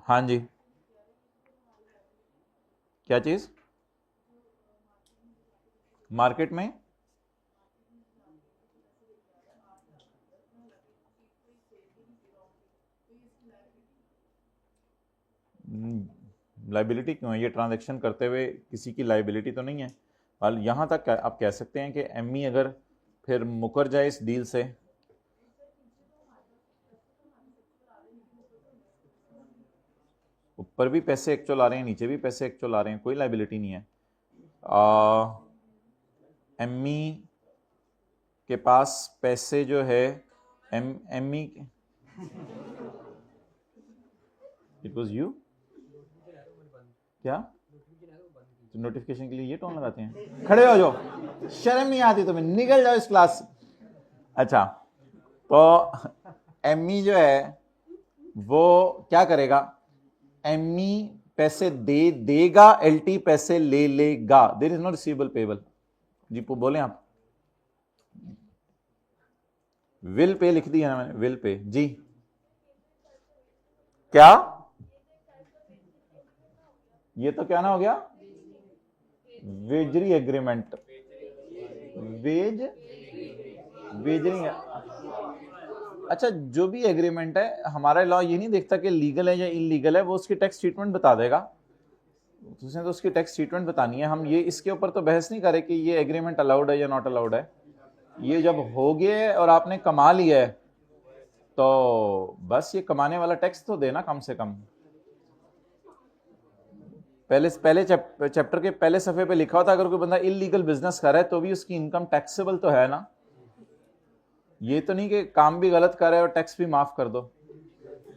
हाँ जी, क्या चीज मार्केट में? लाइबिलिटी क्यों है? ये ट्रांजैक्शन करते हुए किसी की लाइबिलिटी तो नहीं है। और यहां तक आप कह सकते हैं कि एमई अगर फिर मुकर जाए इस डील से, ऊपर भी पैसे एक्चुअल आ रहे हैं, नीचे भी पैसे एक्चुअल आ रहे हैं, कोई लाइबिलिटी नहीं है। एमई के पास पैसे जो है, एमई, इट वाज यू क्या नोटिफिकेशन के लिए ये टोन लगाते हैं? खड़े हो जाओ, शर्म नहीं आती तुम्हें, निकल जाओ इस क्लास से। अच्छा, तो एमई जो है वो क्या करेगा? एमई पैसे देगा, एलटी पैसे ले लेगा। There is no receivable payable. जी बोले आप, विल पे लिख दिया मैंने, विल पे जी। क्या ये तो क्या ना हो गया? वेजरी एग्रीमेंट, वेजरी। अच्छा, जो भी एग्रीमेंट है, हमारा लॉ ये नहीं देखता कि लीगल है या इलीगल है, वो उसकी टैक्स ट्रीटमेंट बता देगा। उसने तो उसकी टैक्स ट्रीटमेंट बतानी है। हम ये इसके ऊपर तो बहस नहीं करे कि ये एग्रीमेंट अलाउड है या नॉट अलाउड है। ये जब हो गया और आपने कमा लिया है तो बस ये कमाने वाला टैक्स तो देना कम से कम। पहले चैप्टर के पहले सफे पे लिखा होता अगर कोई बंदा इलीगल बिजनेस कर रहा है तो भी उसकी इनकम टैक्सेबल तो है ना। ये तो नहीं कि काम भी गलत कर रहा है और टैक्स भी माफ कर दो।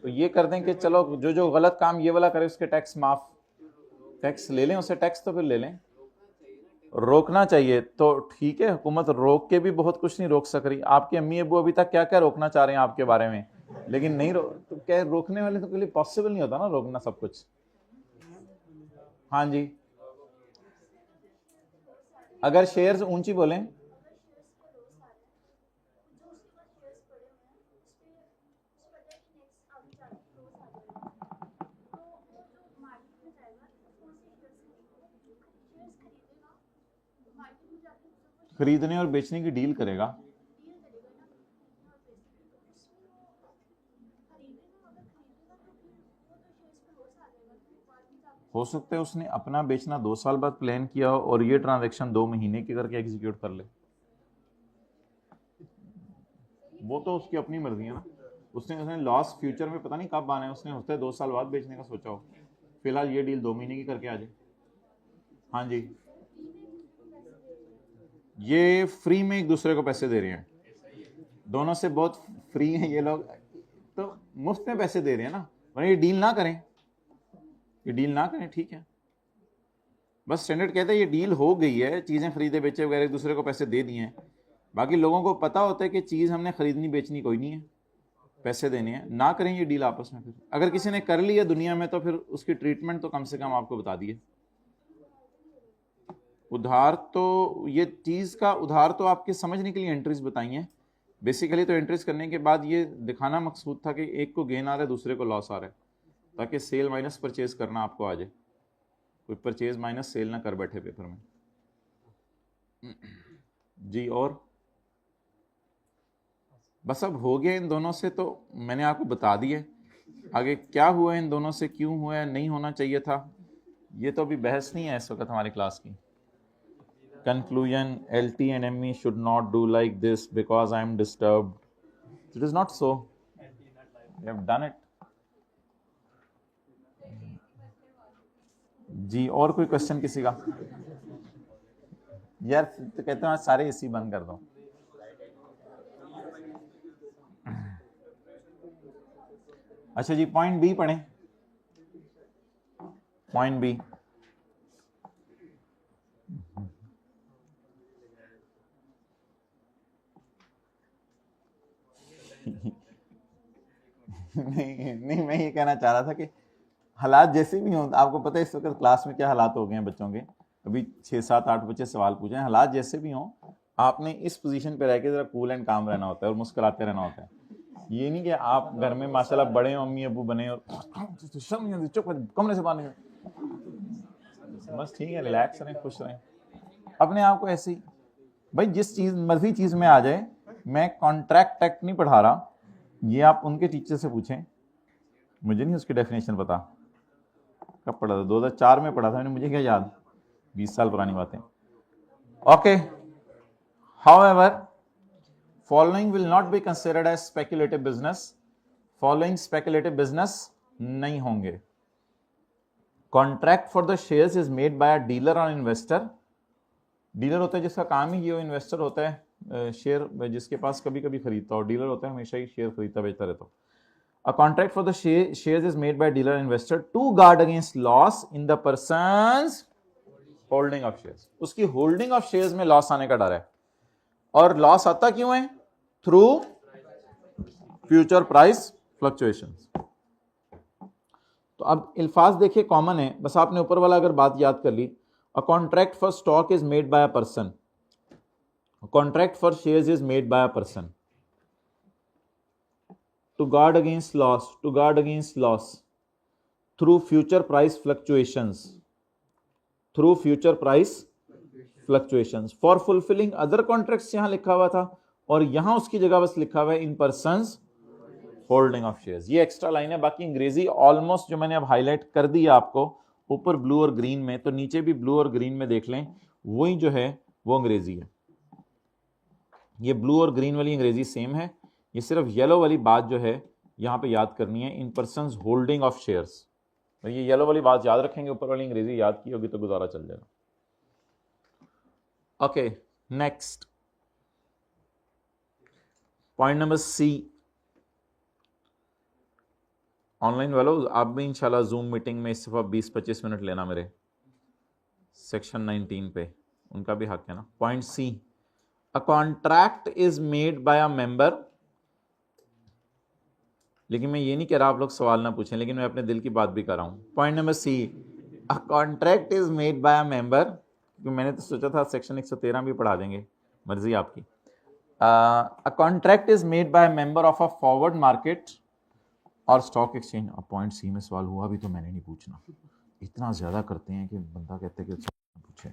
तो ये कर दें कि चलो जो जो गलत काम ये वाला करे उसके टैक्स माफ, टैक्स ले लें उससे, टैक्स तो फिर ले लें। रोकना चाहिए तो ठीक है, हुकूमत रोक के भी बहुत कुछ नहीं रोक सक रही। आपके अम्मी अबू अभी तक क्या क्या रोकना चाह रहे हैं आपके बारे में, लेकिन नहीं तो क्या रोकने वाले तो के लिए पॉसिबल नहीं होता ना रोकना सब कुछ। हाँ जी, अगर शेयर्स ऊंची बोलें, खरीदने और बेचने की डील करेगा। हो सकता है उसने अपना बेचना 2 साल बाद प्लान किया हो और ये ट्रांजैक्शन 2 महीने की करके एग्जीक्यूट कर ले, वो तो उसकी अपनी मर्जी है ना। उसने लॉस फ्यूचर में पता नहीं कब आना है, उसने होता है 2 साल बाद बेचने का सोचा हो, फिलहाल ये डील 2 महीने की करके आ जाए। हाँ जी, ये फ्री में एक दूसरे को पैसे दे रहे हैं, दोनों से बहुत फ्री हैं ये लोग, तो मुफ्त में पैसे दे रहे हैं ना। वरना ये डील ना करें, ये डील ना करें, ठीक है। बस स्टैंडर्ड कहता है ये डील हो गई है, चीज़ें खरीदे बेचे वगैरह एक दूसरे को पैसे दे दिए हैं। बाकी लोगों को पता होता है कि चीज़ हमने खरीदनी बेचनी कोई नहीं है, पैसे देने हैं, ना करें ये डील आपस में। फिर अगर किसी ने कर लिया दुनिया में तो फिर उसकी ट्रीटमेंट तो कम से कम आपको बता दिए। उधार तो ये चीज़ का उधार तो आपके समझने के लिए एंट्रीज बताई हैं बेसिकली। तो एंट्रीज करने के बाद ये दिखाना मकसूद था कि एक को गेन आ रहा है दूसरे को लॉस आ रहा है, ताकि सेल माइनस परचेज करना आपको आ जाए, कोई परचेज माइनस सेल ना कर बैठे पेपर में जी। और बस अब हो गया इन दोनों से, तो मैंने आपको बता दिया। आगे क्या हुआ इन दोनों से, क्यों हुआ, नहीं होना चाहिए था, ये तो अभी बहस नहीं है इस वक्त हमारी क्लास की। Conclusion: LT and ME should not do like this because I am disturbed. It is not so. You have done it. जी, और कोई क्वेश्चन किसी का? यार तो कहते हैं सारे एसी बंद कर दो। अच्छा जी, पॉइंट बी पढ़ें। पॉइंट बी, नहीं मैं ये कहना चाह रहा था कि हालात जैसे भी हों, आपको पता है इस वक्त क्लास में क्या हालात हो गए हैं बच्चों के, अभी 6, 7, 8 बच्चे सवाल पूछे हैं। हालात जैसे भी हों, आपने इस पोजीशन पे रह के जरा कूल एंड काम रहना होता है और मुस्कुराते रहना होता है। ये नहीं कि आप घर में माशाल्लाह बड़े अम्मी अबू बने और चुप कमरे से बाहर निकल, बस ठीक है, रिलैक्स रहें, खुश रहें अपने आप को ऐसे ही। भाई जिस चीज़ मर्जी चीज़ में आ जाए, मैं कॉन्ट्रैक्ट टैक्ट नहीं पढ़ा रहा, ये आप उनके टीचर से पूछें, मुझे नहीं उसकी डेफिनेशन पता, कब पढ़ा था, 2004 में पढ़ा था मैंने, मुझे क्या याद, 20 साल पुरानी बातें। Okay, however following will not be considered as speculative business, following speculative business नहीं होंगे। Contract for the shares is made by a dealer और इन्वेस्टर, डीलर होता है जिसका काम ही ये, इन्वेस्टर होता है शेयर जिसके पास कभी कभी खरीदता हो, डीलर होता है हमेशा ही शेयर खरीदता बेचता रहता हो। A contract for the shares is made by dealer investor to guard against loss in the person's holding of shares. उसकी holding of shares में लॉस आने का डर है, और लॉस आता क्यों है? Through future price fluctuations. तो अब अल्फाज देखिए कॉमन है, बस आपने ऊपर वाला अगर बात याद कर ली, a contract for stock is made by a person, contract for shares is made by a person to guard against loss through future price fluctuations, for fulfilling other contracts यहां लिखा हुआ था, और यहां उसकी जगह बस लिखा हुआ है इन पर्संस होल्डिंग ऑफ शेयर्स। ये एक्स्ट्रा लाइन है, बाकी अंग्रेजी ऑलमोस्ट जो मैंने अब हाईलाइट कर दी आपको, ऊपर ब्लू और ग्रीन में, तो नीचे भी ब्लू और ग्रीन में देख लें, वही जो है वो अंग्रेजी है। ये ब्लू और ग्रीन वाली अंग्रेजी सेम है, ये सिर्फ येलो वाली बात जो है यहां पे याद करनी है, इन पर्संस होल्डिंग ऑफ शेयर्स। तो ये येलो वाली बात याद रखेंगे, ऊपर वाली अंग्रेजी याद की होगी तो गुजारा चल जाएगा। Okay, next point number C, online वालों आप भी इंशाल्लाह जूम मीटिंग में इस दफ़ा 20-25 मिनट लेना मेरे सेक्शन 19 पे, उनका भी हक है ना। Point C, a contract is made by a member, लेकिन मैं ये नहीं कह रहा आप लोग सवाल ना पूछें, लेकिन मैं अपने दिल की बात भी कर रहा हूं। Point number C, a contract is made by a member, क्योंकि मैंने तो सोचा था सेक्शन 113 भी पढ़ा देंगे, मर्जी आपकी। अ contract is made by a member of a forward market और स्टॉक एक्सचेंज। अब पॉइंट सी में सवाल हुआ भी तो मैंने नहीं पूछना, इतना ज्यादा करते हैं कि बंदा कहते हैं कि पूछे।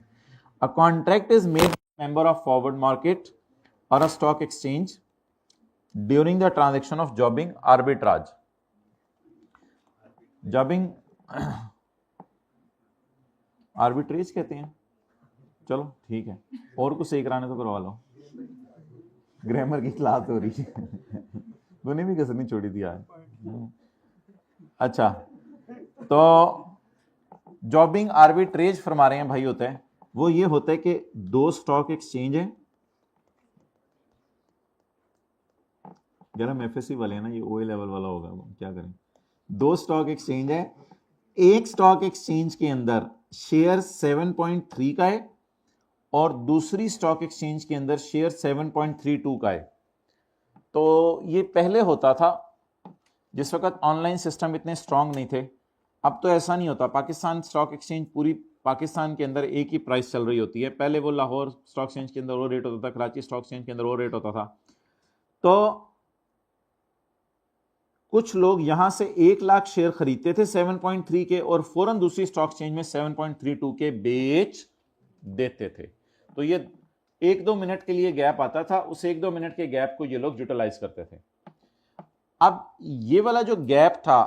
A contract is made member of forward market और a stock exchange during the transaction of jobbing arbitrage. Jobbing arbitrage कहते हैं, चलो ठीक है, और कुछ सही कराने तो करवा लो, ग्रामर की क्लास हो रही है तूने भी कसर नहीं छोड़ी थी यार। अच्छा, तो जॉबिंग आर्बिट्रेज फरमा रहे हैं भाई होता है, वो ये होता है कि दो स्टॉक एक्सचेंज है, जरा हम एफएससी वाले हैं ना, ये ओए लेवल वाला होगा, क्या करें। दो स्टॉक एक्सचेंज है, एक स्टॉक एक्सचेंज के अंदर शेयर 7.3 का है और दूसरी स्टॉक एक्सचेंज के अंदर शेयर 7.32 का है। तो ये पहले होता था जिस वक्त ऑनलाइन सिस्टम इतने स्ट्रांग नहीं थे, अब तो ऐसा नहीं होता। पाकिस्तान स्टॉक एक्सचेंज पूरी पाकिस्तान के अंदर एक ही प्राइस चल रही होती है। पहले वो लाहौर स्टॉक एक्सचेंज के अंदर वो रेट होता था, कराची स्टॉक एक्सचेंज के अंदर वो रेट होता था। तो कुछ लोग यहां से 1 लाख शेयर खरीदते थे 7.3 के और फौरन दूसरी स्टॉक एक्सचेंज में 7.32 के बेच देते थे। तो ये 1-2 मिनट के लिए गैप आता था, उस 1-2 मिनट के गैप को ये लोग यूटिलाइज करते थे। अब ये वाला जो गैप था,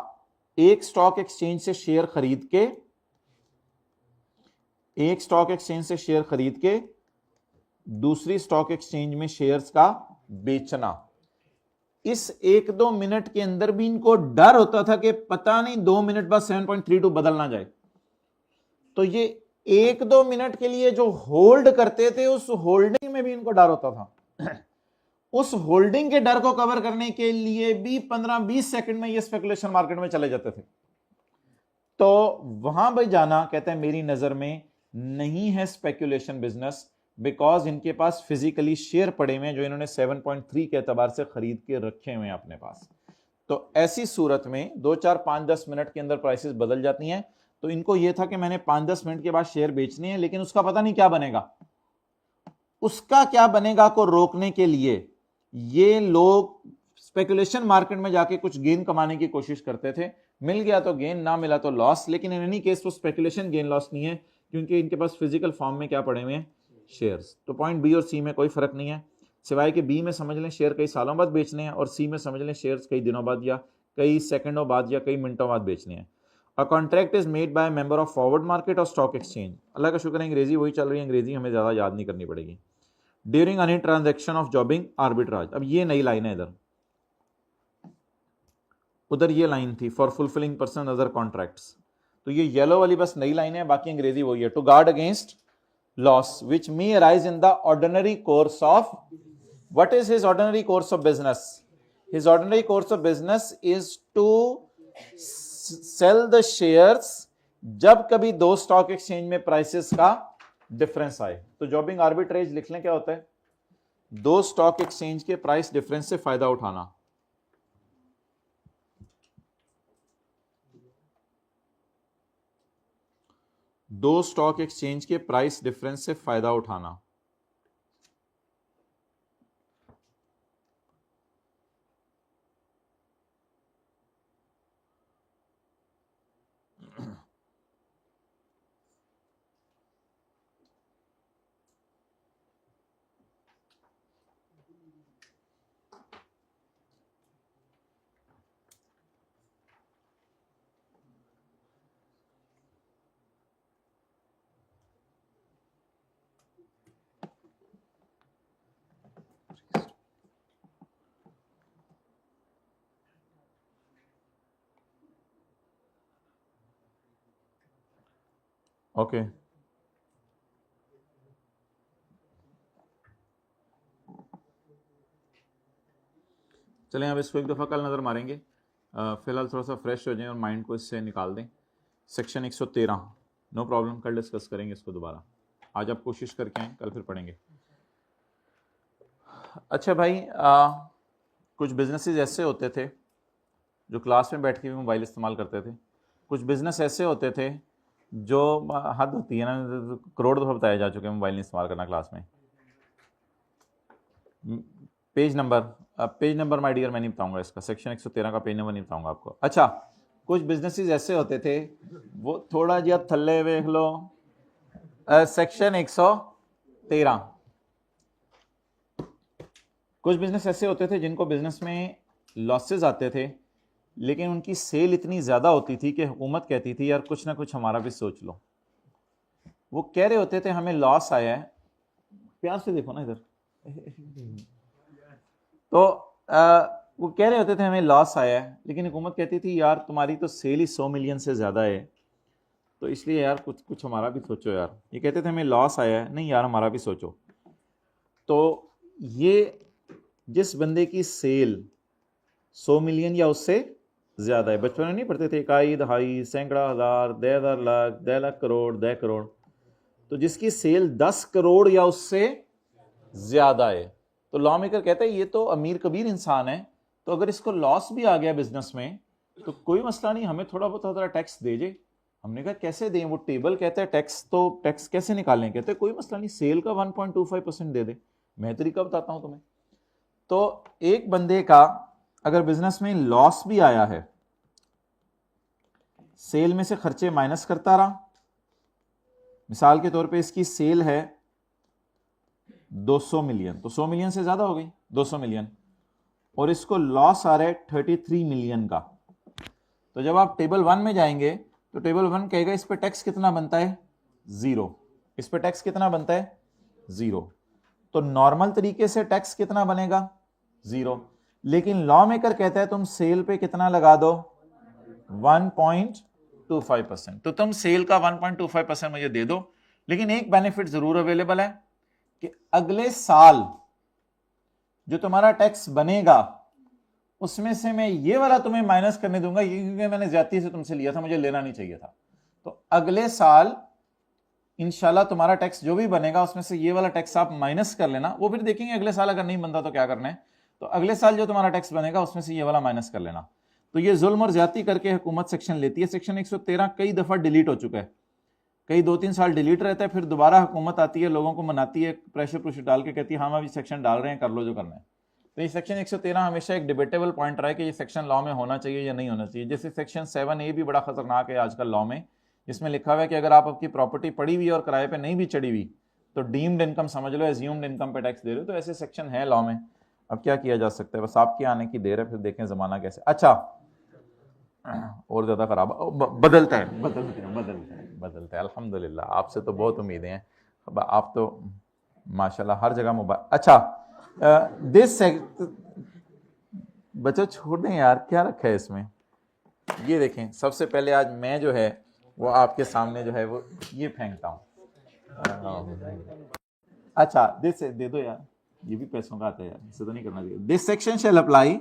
एक स्टॉक एक्सचेंज से शेयर खरीद के, एक स्टॉक एक्सचेंज से शेयर खरीद के दूसरी स्टॉक एक्सचेंज में शेयर्स का बेचना, इस 1-2 मिनट के अंदर भी इनको डर होता था कि पता नहीं 2 मिनट बाद 7.32 बदल ना जाए। तो ये 1-2 मिनट के लिए जो होल्ड करते थे, उस होल्डिंग में भी इनको डर होता था उस होल्डिंग के डर को कवर करने के लिए भी 15-20 सेकंड में ये स्पेकुलेशन मार्केट में चले जाते थे। तो वहां भाई जाना कहते हैं मेरी नजर में नहीं है स्पेकुलेशन बिजनेस, बिकॉज इनके पास फिजिकली शेयर पड़े हुए हैं जो इन्होंने 7.3 के एतबार से खरीद के रखे हुए हैं अपने पास। तो ऐसी सूरत में 2-4-5-10 मिनट के अंदर प्राइसेस बदल जाती हैं। तो इनको यह था कि मैंने 5-10 मिनट के बाद शेयर बेचने हैं, लेकिन उसका पता नहीं क्या बनेगा, उसका क्या बनेगा को रोकने के लिए ये लोग स्पेकुलेशन मार्केट में जाके कुछ गेन कमाने की कोशिश करते थे। मिल गया तो गेन, ना मिला तो लॉस, लेकिन इन एनी केस वो स्पेकुलेशन गेन लॉस नहीं है, क्योंकि इनके पास फिजिकल फॉर्म में क्या पड़े हुए हैं, शेयर्स। तो पॉइंट बी और सी में कोई फर्क नहीं है, सिवाय कि बी में समझ लें शेयर कई सालों बाद बेचने हैं और सी में समझ लें शेयर्स कई दिनों बाद या कई सेकंडों बाद या कई मिनटों बाद बेचने हैं। अ contract is made by member of forward market और स्टॉक एक्सचेंज। अल्लाह का शुक्र है अंग्रेजी वही चल रही है, अंग्रेजी हमें ज्यादा याद नहीं करनी पड़ेगी। During any transaction of jobbing arbitrage. अब ये नई लाइन है, इधर उधर ये लाइन थी for fulfilling person other contracts. तो ये येलो वाली बस नई लाइन है, बाकी अंग्रेजी वही है। To guard against loss which may arise in the ordinary course of, what is his ordinary course of business? His ordinary course of business is to sell the shares जब कभी दो स्टॉक एक्सचेंज में prices का difference आए। तो जॉबिंग arbitrage लिख लें, क्या होता है? दो स्टॉक एक्सचेंज के प्राइस डिफरेंस से फायदा उठाना। दो स्टॉक एक्सचेंज के प्राइस डिफरेंस से फायदा उठाना। ओके चलें अब इसको एक दफा कल नजर मारेंगे। फिलहाल थोड़ा सा फ्रेश हो जाएं और माइंड को इससे निकाल दें। सेक्शन 113 नो प्रॉब्लम, कल डिस्कस करेंगे इसको दोबारा। आज आप कोशिश करके आएँ, कल फिर पढ़ेंगे। अच्छा भाई, कुछ बिजनेसेस ऐसे होते थे जो क्लास में बैठ के भी मोबाइल इस्तेमाल करते थे। कुछ बिजनेस ऐसे होते थे जो हद होती है ना, करोड़ दफ़ा बताया जा चुके हैं मोबाइल नहीं इस्तेमाल करना क्लास में। पेज नंबर माय डियर मैं नहीं बताऊंगा इसका, सेक्शन 113 का पेज नंबर नहीं बताऊंगा आपको। अच्छा, कुछ बिजनेसेस ऐसे होते थे, वो थोड़ा जिहा थल्ले देख लो, सेक्शन 113। कुछ बिजनेस ऐसे होते थे जिनको बिजनेस में लॉसेस आते थे, लेकिन उनकी सेल इतनी ज़्यादा होती थी कि हुकूमत कहती थी यार कुछ ना कुछ हमारा भी सोच लो। वो कह रहे होते थे हमें लॉस आया है, प्यार से देखो ना इधर, तो वो कह रहे होते थे हमें लॉस आया है, लेकिन हुकूमत कहती थी यार तुम्हारी तो सेल ही 100 मिलियन से ज़्यादा है, तो इसलिए यार कुछ हमारा भी सोचो यार। ये कहते थे हमें लॉस आया है, नहीं यार हमारा भी सोचो। तो ये जिस बंदे की सेल 100 मिलियन या उससे ज़्यादा है, बचपन में नहीं पढ़ते थे इकाई दहाई सैकड़ा हज़ार 10,000 लाख 10 लाख करोड़ 10 करोड़, तो जिसकी सेल 10 करोड़ या उससे ज़्यादा है तो लॉ मेकर कहता है ये तो अमीर कबीर इंसान है, तो अगर इसको लॉस भी आ गया बिजनेस में तो कोई मसला नहीं, हमें थोड़ा बहुत टैक्स दे जे। हमने कहा कैसे दें, वो टेबल कहता है टैक्स कैसे निकालें, कहते हैं कोई मसला नहीं, सेल का 1.25% दे दे, मैं तरीका बताता हूं तुम्हें। तो एक बंदे का अगर बिजनेस में लॉस भी आया है, सेल में से खर्चे माइनस करता रहा, मिसाल के तौर पे इसकी सेल है 200 मिलियन, तो 100 मिलियन से ज्यादा हो गई 200 मिलियन, और इसको लॉस आ रहा है 33 मिलियन का। तो जब आप टेबल 1 में जाएंगे तो टेबल 1 कहेगा इस पे टैक्स कितना बनता है 0, इस पे टैक्स कितना बनता है 0। तो नॉर्मल तरीके से टैक्स कितना बनेगा 0, लेकिन लॉ मेकर कहता है तुम सेल पे कितना लगा दो 1.25%, तो तुम सेल का 1.25% मुझे दे दो, लेकिन एक बेनिफिट जरूर अवेलेबल है कि अगले साल जो तुम्हारा टैक्स बनेगा उसमें से मैं ये वाला तुम्हें माइनस करने दूंगा, ये क्योंकि मैंने ज्यादती से तुमसे लिया था, मुझे लेना नहीं चाहिए था। तो अगले साल इंशाल्लाह तुम्हारा टैक्स जो भी बनेगा उसमें से ये वाला टैक्स आप माइनस कर लेना, वो फिर देखेंगे अगले साल अगर नहीं बनता तो क्या करना है, तो अगले साल जो तुम्हारा टैक्स बनेगा उसमें से ये वाला माइनस कर लेना। तो ये जुल्म और ज्यादती करके हुकूमत सेक्शन लेती है। सेक्शन 113 कई दफा डिलीट हो चुका है, कई 2-3 साल डिलीट रहता है, फिर दोबारा हुकूमत आती है, लोगों को मनाती है, प्रेशर डाल के कहती है हम अभी सेक्शन डाल रहे हैं, कर लो जो करना है। तो ये सेक्शन 113 हमेशा एक डिबेटेबल पॉइंट रहा है कि ये सेक्शन लॉ में होना चाहिए या नहीं होना चाहिए। जैसे सेक्शन 7A भी बड़ा खतरनाक है आजकल लॉ में, जिसमें लिखा हुआ है कि अगर आप आपकी प्रॉपर्टी पड़ी हुई और किराए पे नहीं भी चढ़ी हुई तो डीम्ड इनकम समझ लो, एज्यूम्ड इनकम पे टैक्स दे रहे हो। तो ऐसे सेक्शन है लॉ में, अब क्या किया जा सकता है, बस आपके आने की देर है, फिर देखें जमाना कैसे। अच्छा, और ज्यादा खराब बदलता है अल्हम्दुलिल्लाह, आपसे तो बहुत उम्मीदें हैं, आप तो माशाल्लाह हर जगह मोबाइल। अच्छा, बच्चों छोड़ दें यार, क्या रखा है इसमें, ये देखें। सबसे पहले आज मैं जो है वो आपके सामने जो है वो ये फेंकता हूं। अच्छा, दिस दे दो यार, ये भी पैसों का आता है यार, इससे तो नहीं करना चाहिए। This section shall apply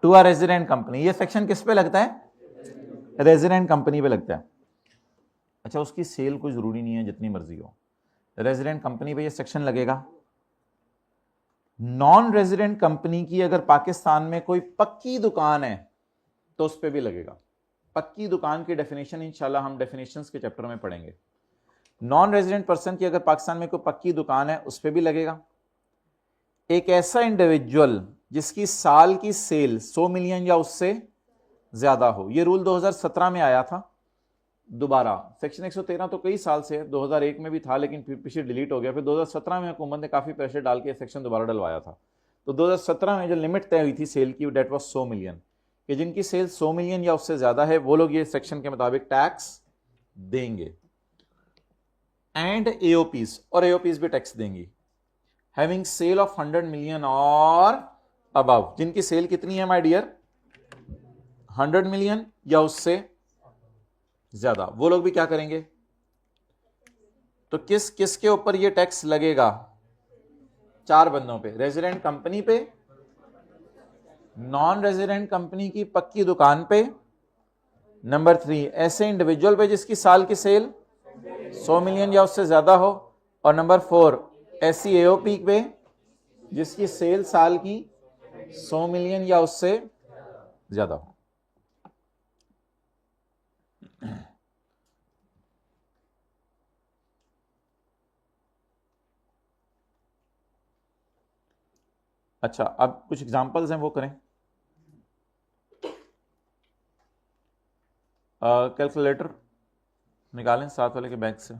to a resident company, ये सेक्शन किस पे लगता है, रेजिडेंट कंपनी पे लगता है। अच्छा, उसकी सेल कोई जरूरी नहीं है, जितनी मर्जी हो, रेजिडेंट कंपनी पे ये सेक्शन लगेगा। नॉन रेजिडेंट कंपनी की अगर पाकिस्तान में कोई पक्की दुकान है तो उस पर भी लगेगा। पक्की दुकान की डेफिनेशन इंशाल्लाह हम डेफिनेशंस के चैप्टर में पढ़ेंगे। नॉन रेजिडेंट पर्सन की अगर पाकिस्तान में कोई पक्की दुकान है उस पर भी लगेगा। एक ऐसा इंडिविजुअल जिसकी साल की सेल 100 मिलियन या उससे ज्यादा हो, यह रूल 2017 में आया था दोबारा। सेक्शन 113 तो कई साल से 2001 में भी था, लेकिन फिर पीछे डिलीट हो गया, फिर 2017 में हुकूमत ने काफी प्रेशर डाल के सेक्शन दोबारा डलवाया था। तो 2017 में जो लिमिट तय हुई थी सेल की, डेट वाज 100 मिलियन, कि जिनकी सेल 100 मिलियन या उससे ज्यादा है वो लोग ये सेक्शन के मुताबिक टैक्स देंगे। एंड एओपीज, और एओपीज भी टैक्स देंगी। हैविंग सेल ऑफ 100 मिलियन और अबव, जिनकी सेल कितनी है माय डियर 100 मिलियन या उससे ज्यादा, वो लोग भी क्या करेंगे। तो किस किस के ऊपर ये टैक्स लगेगा, 4 बंदों पे, रेजिडेंट कंपनी पे, नॉन रेजिडेंट कंपनी की पक्की दुकान पे। नंबर 3, ऐसे इंडिविजुअल पे जिसकी साल की सेल 100 मिलियन या उससे ज्यादा हो। और नंबर 4, ऐसी एओपी पे जिसकी सेल साल की 100 मिलियन या उससे ज्यादा हो। अच्छा, अब कुछ एग्जांपल्स हैं वो करें। कैलकुलेटर निकालें साथ वाले के बैग से।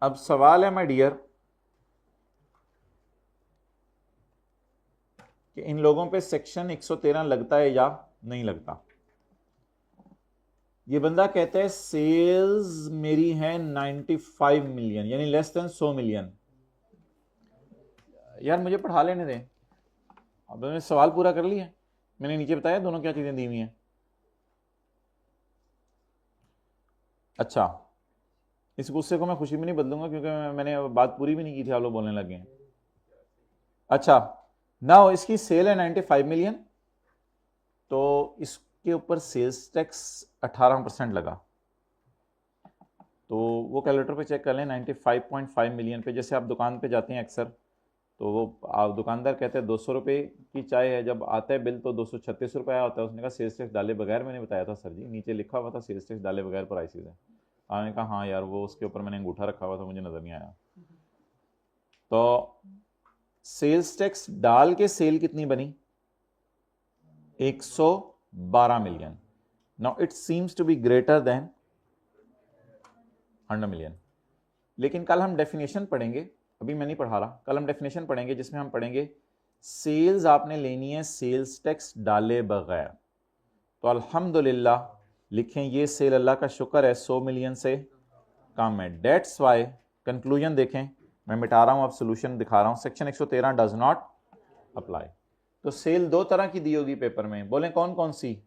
अब सवाल है माय डियर कि इन लोगों पे सेक्शन 113 लगता है या नहीं लगता। ये बंदा कहता है सेल्स मेरी है 95 मिलियन यानी लेस देन 100 मिलियन। यार मुझे पढ़ा लेने दें, अब मैंने सवाल पूरा कर लिया। मैंने नीचे बताया दोनों क्या चीजें दी हुई हैं। अच्छा, इस गुस्से को मैं खुशी में नहीं बदलूंगा क्योंकि मैंने बात पूरी भी नहीं की थी, आप लोग बोलने लगे हैं। अच्छा, नाउ इसकी सेल है 95 मिलियन, तो इसके ऊपर सेल्स टैक्स 18% लगा। तो वो कैलकुलेटर पे चेक कर लें 95.5 मिलियन पे। जैसे आप दुकान पे जाते हैं अक्सर, तो वो आप दुकानदार कहते हैं 200 रुपये की चाय है, जब आता है बिल तो 236 रुपये आया होता है। उसने कहा सेल्स टैक्स डाले बगैर। मैंने बताया था सर जी नीचे लिखा हुआ था सेल्स टैक्स डाले बगैर प्राइसेस है। आपने कहा हाँ यार वो उसके ऊपर मैंने अंगूठा रखा हुआ था मुझे नज़र नहीं आया। तो सेल्स टैक्स डाल के सेल कितनी बनी? 112 million. Now it seems to be greater than 100 million. लेकिन कल हम डेफिनेशन पढ़ेंगे, अभी मैं नहीं पढ़ा रहा, कल हम डेफिनेशन पढ़ेंगे जिसमें हम पढ़ेंगे सेल्स आपने लेनी है सेल्स टैक्स डाले बगैर। तो अल्हम्दुलिल्लाह लिखें ये सेल अल्लाह का शुक्र है 100 मिलियन से कम है। डेट्स वाई कंक्लूजन देखें, मैं मिटा रहा हूं अब सोल्यूशन दिखा रहा हूं। Section 113 does not apply. तो सेल दो तरह की दी होगी पेपर में, बोले कौन कौन सी?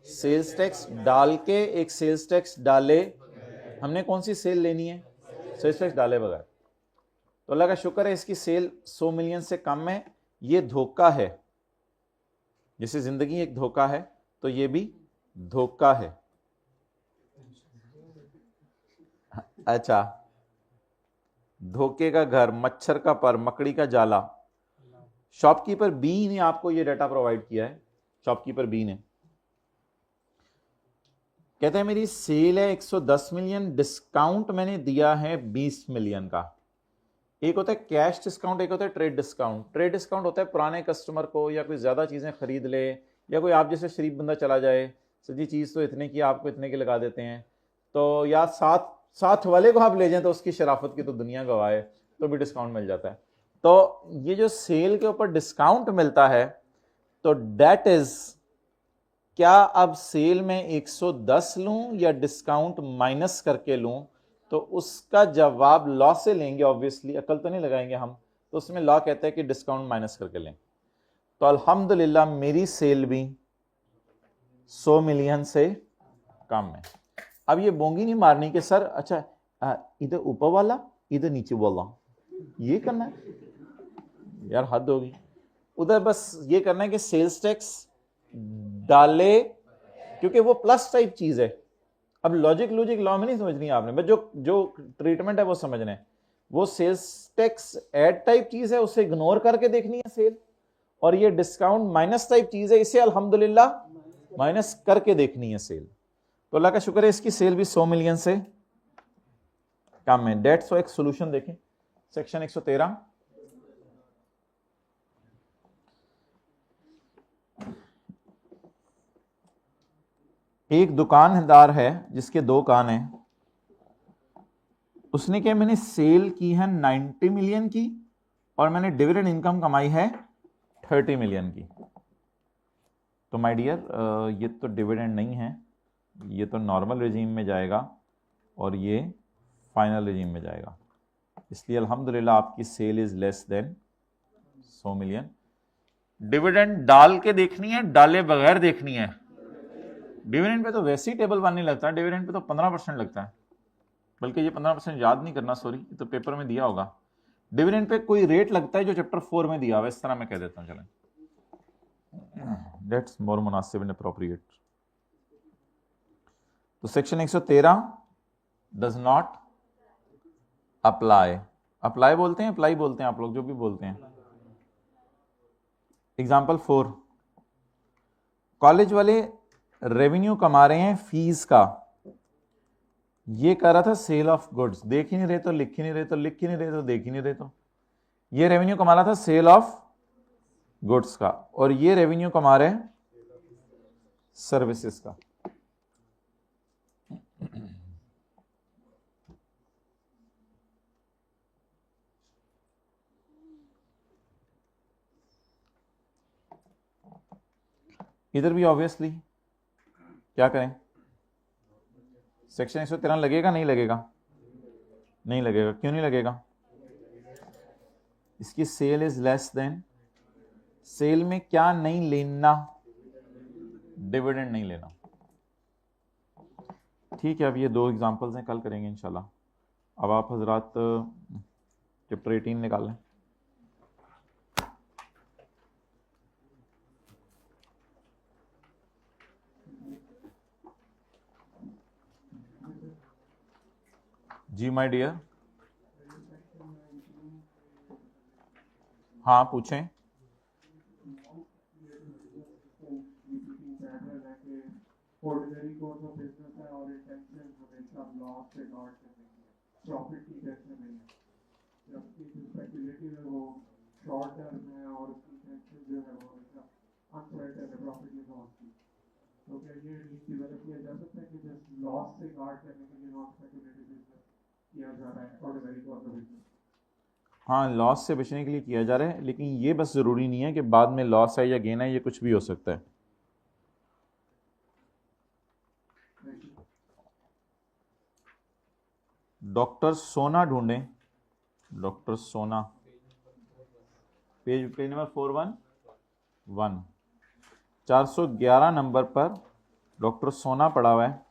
सेल्स टैक्स डाल के, एक सेल्स टैक्स डाले। हमने कौन सी सेल लेनी है? सेल्स टैक्स डाले बगैर। तो अल्लाह का शुक्र है इसकी सेल 100 मिलियन से कम है। ये धोखा है, जैसे जिंदगी एक धोखा है तो ये भी धोखा है। अच्छा, धोखे का घर, मच्छर का पर, मकड़ी का जाला। शॉपकीपर बी ने आपको ये डाटा प्रोवाइड किया है। शॉपकीपर बी ने कहते हैं मेरी सेल है 110 मिलियन, डिस्काउंट मैंने दिया है 20 मिलियन का। एक होता है कैश डिस्काउंट, एक होता है ट्रेड डिस्काउंट। ट्रेड डिस्काउंट होता है पुराने कस्टमर को या कोई ज़्यादा चीज़ें खरीद ले, या कोई आप जैसे शरीफ बंदा चला जाए, सर जी चीज़ तो इतने की आपको इतने के लगा देते हैं, तो या साथ वाले को आप ले जाएं तो उसकी शराफत की तो दुनिया गवाह है, तो भी डिस्काउंट मिल जाता है। तो ये जो सेल के ऊपर डिस्काउंट मिलता है, तो डेट इज, क्या अब सेल में 110 लूं या डिस्काउंट माइनस करके लूं? तो उसका जवाब लॉ से लेंगे, ऑब्वियसली अकल तो नहीं लगाएंगे हम, तो उसमें लॉ कहता है कि डिस्काउंट माइनस करके लें। तो अल्हम्दुलिल्लाह मेरी सेल भी 100 मिलियन से कम है। अब ये बोंगी नहीं मारनी कि सर अच्छा इधर ऊपर वाला इधर नीचे वाला ये करना है, यार हद होगी। उधर बस ये करना है कि सेल्स टैक्स डाले, क्योंकि वो प्लस टाइप चीज है। अब लॉजिक लॉ में नहीं समझनी आपने, बस जो ट्रीटमेंट है वो समझना है। वो सेल्स टैक्स ऐड टाइप चीज है, उसे इग्नोर करके देखनी है सेल। और ये डिस्काउंट माइनस टाइप चीज है, इसे अल्हम्दुलिल्लाह माइनस करके देखनी है सेल। तो अल्लाह का शुक्र है इसकी सेल भी 100 मिलियन से कम है। डेट्स एक सोल्यूशन देखें, सेक्शन 113। एक दुकानदार है जिसके दो कान हैं, उसने क्या मैंने सेल की है 90 मिलियन की और मैंने डिविडेंड इनकम कमाई है 30 मिलियन की। तो माय डियर ये तो डिविडेंड नहीं है, ये तो नॉर्मल रेजीम में जाएगा और ये फाइनल रेजीम में जाएगा। इसलिए अल्हम्दुलिल्लाह आपकी sale is less than 100 million. Dividend डाल के देखनी है, डाले बगैर देखनी है? डिविडेंड पे तो वैसे ही टेबल 1 नहीं लगता, डिविडेंड पे तो 15% लगता है, बल्कि ये 15% याद नहीं करना, सॉरी, ये तो पेपर में दिया होगा। डिविडेंड पे कोई रेट लगता है जो चैप्टर 4 में दिया हुआ है, इस तरह मैं कह देता हूं, चलें, दैट्स मोर मुनासिब एंड अप्रोप्रिएट। तो section 113 does not apply, apply बोलते हैं, अप्लाई बोलते हैं, आप लोग जो भी बोलते हैं। एग्जाम्पल 4, कॉलेज वाले रेवेन्यू कमा रहे हैं फीस का, ये कर रहा था सेल ऑफ गुड्स, देख ही नहीं रहे तो लिख ही नहीं रहे तो लिख ही नहीं रहे तो देख ही नहीं रहे तो, ये रेवेन्यू कमा रहा था सेल ऑफ गुड्स का, और ये रेवेन्यू कमा रहे हैं सर्विसेज का। इधर भी ऑब्वियसली क्या करें, सेक्शन 113 लगेगा नहीं लगेगा? नहीं लगेगा। क्यों नहीं लगेगा? इसकी sale is less than, sale में क्या नहीं लेना? डिविडेंड नहीं लेना। ठीक है, अब ये 2 एग्जांपल्स हैं, कल करेंगे इंशाल्लाह। अब आप हजरात चैप्टर 18 निकाल लें। जी माय डियर, हाँ पूछें। ऑर्डिनरी कोर्स ऑफ बिजनेस है और इंटेंशन हमेशा लॉस से नॉट करने की है, प्रॉफिट की टेंशन नहीं है, जबकि स्पेकुलेटिव है वो शॉर्ट टर्म है और उसकी टेंशन जो है वो हमेशा अनसर्टेन है प्रॉफिट की लॉस की। तो क्या ये डेवलप किया जा सकता है कि जस्ट लॉस से गार्ड करने के लिए नॉन स्पेकुलेटिव बिजनेस किया जा रहा है ऑर्डिनरी कोर्स ऑफ बिजनेस? हाँ, लॉस से बचने के लिए किया जा रहा है, लेकिन ये बस ज़रूरी नहीं है कि बाद में लॉस है या गेन है, ये कुछ भी हो सकता है। डॉक्टर सोना ढूंढें, डॉक्टर सोना, पेज नंबर 411, 411 नंबर पर डॉक्टर सोना पड़ा हुआ है।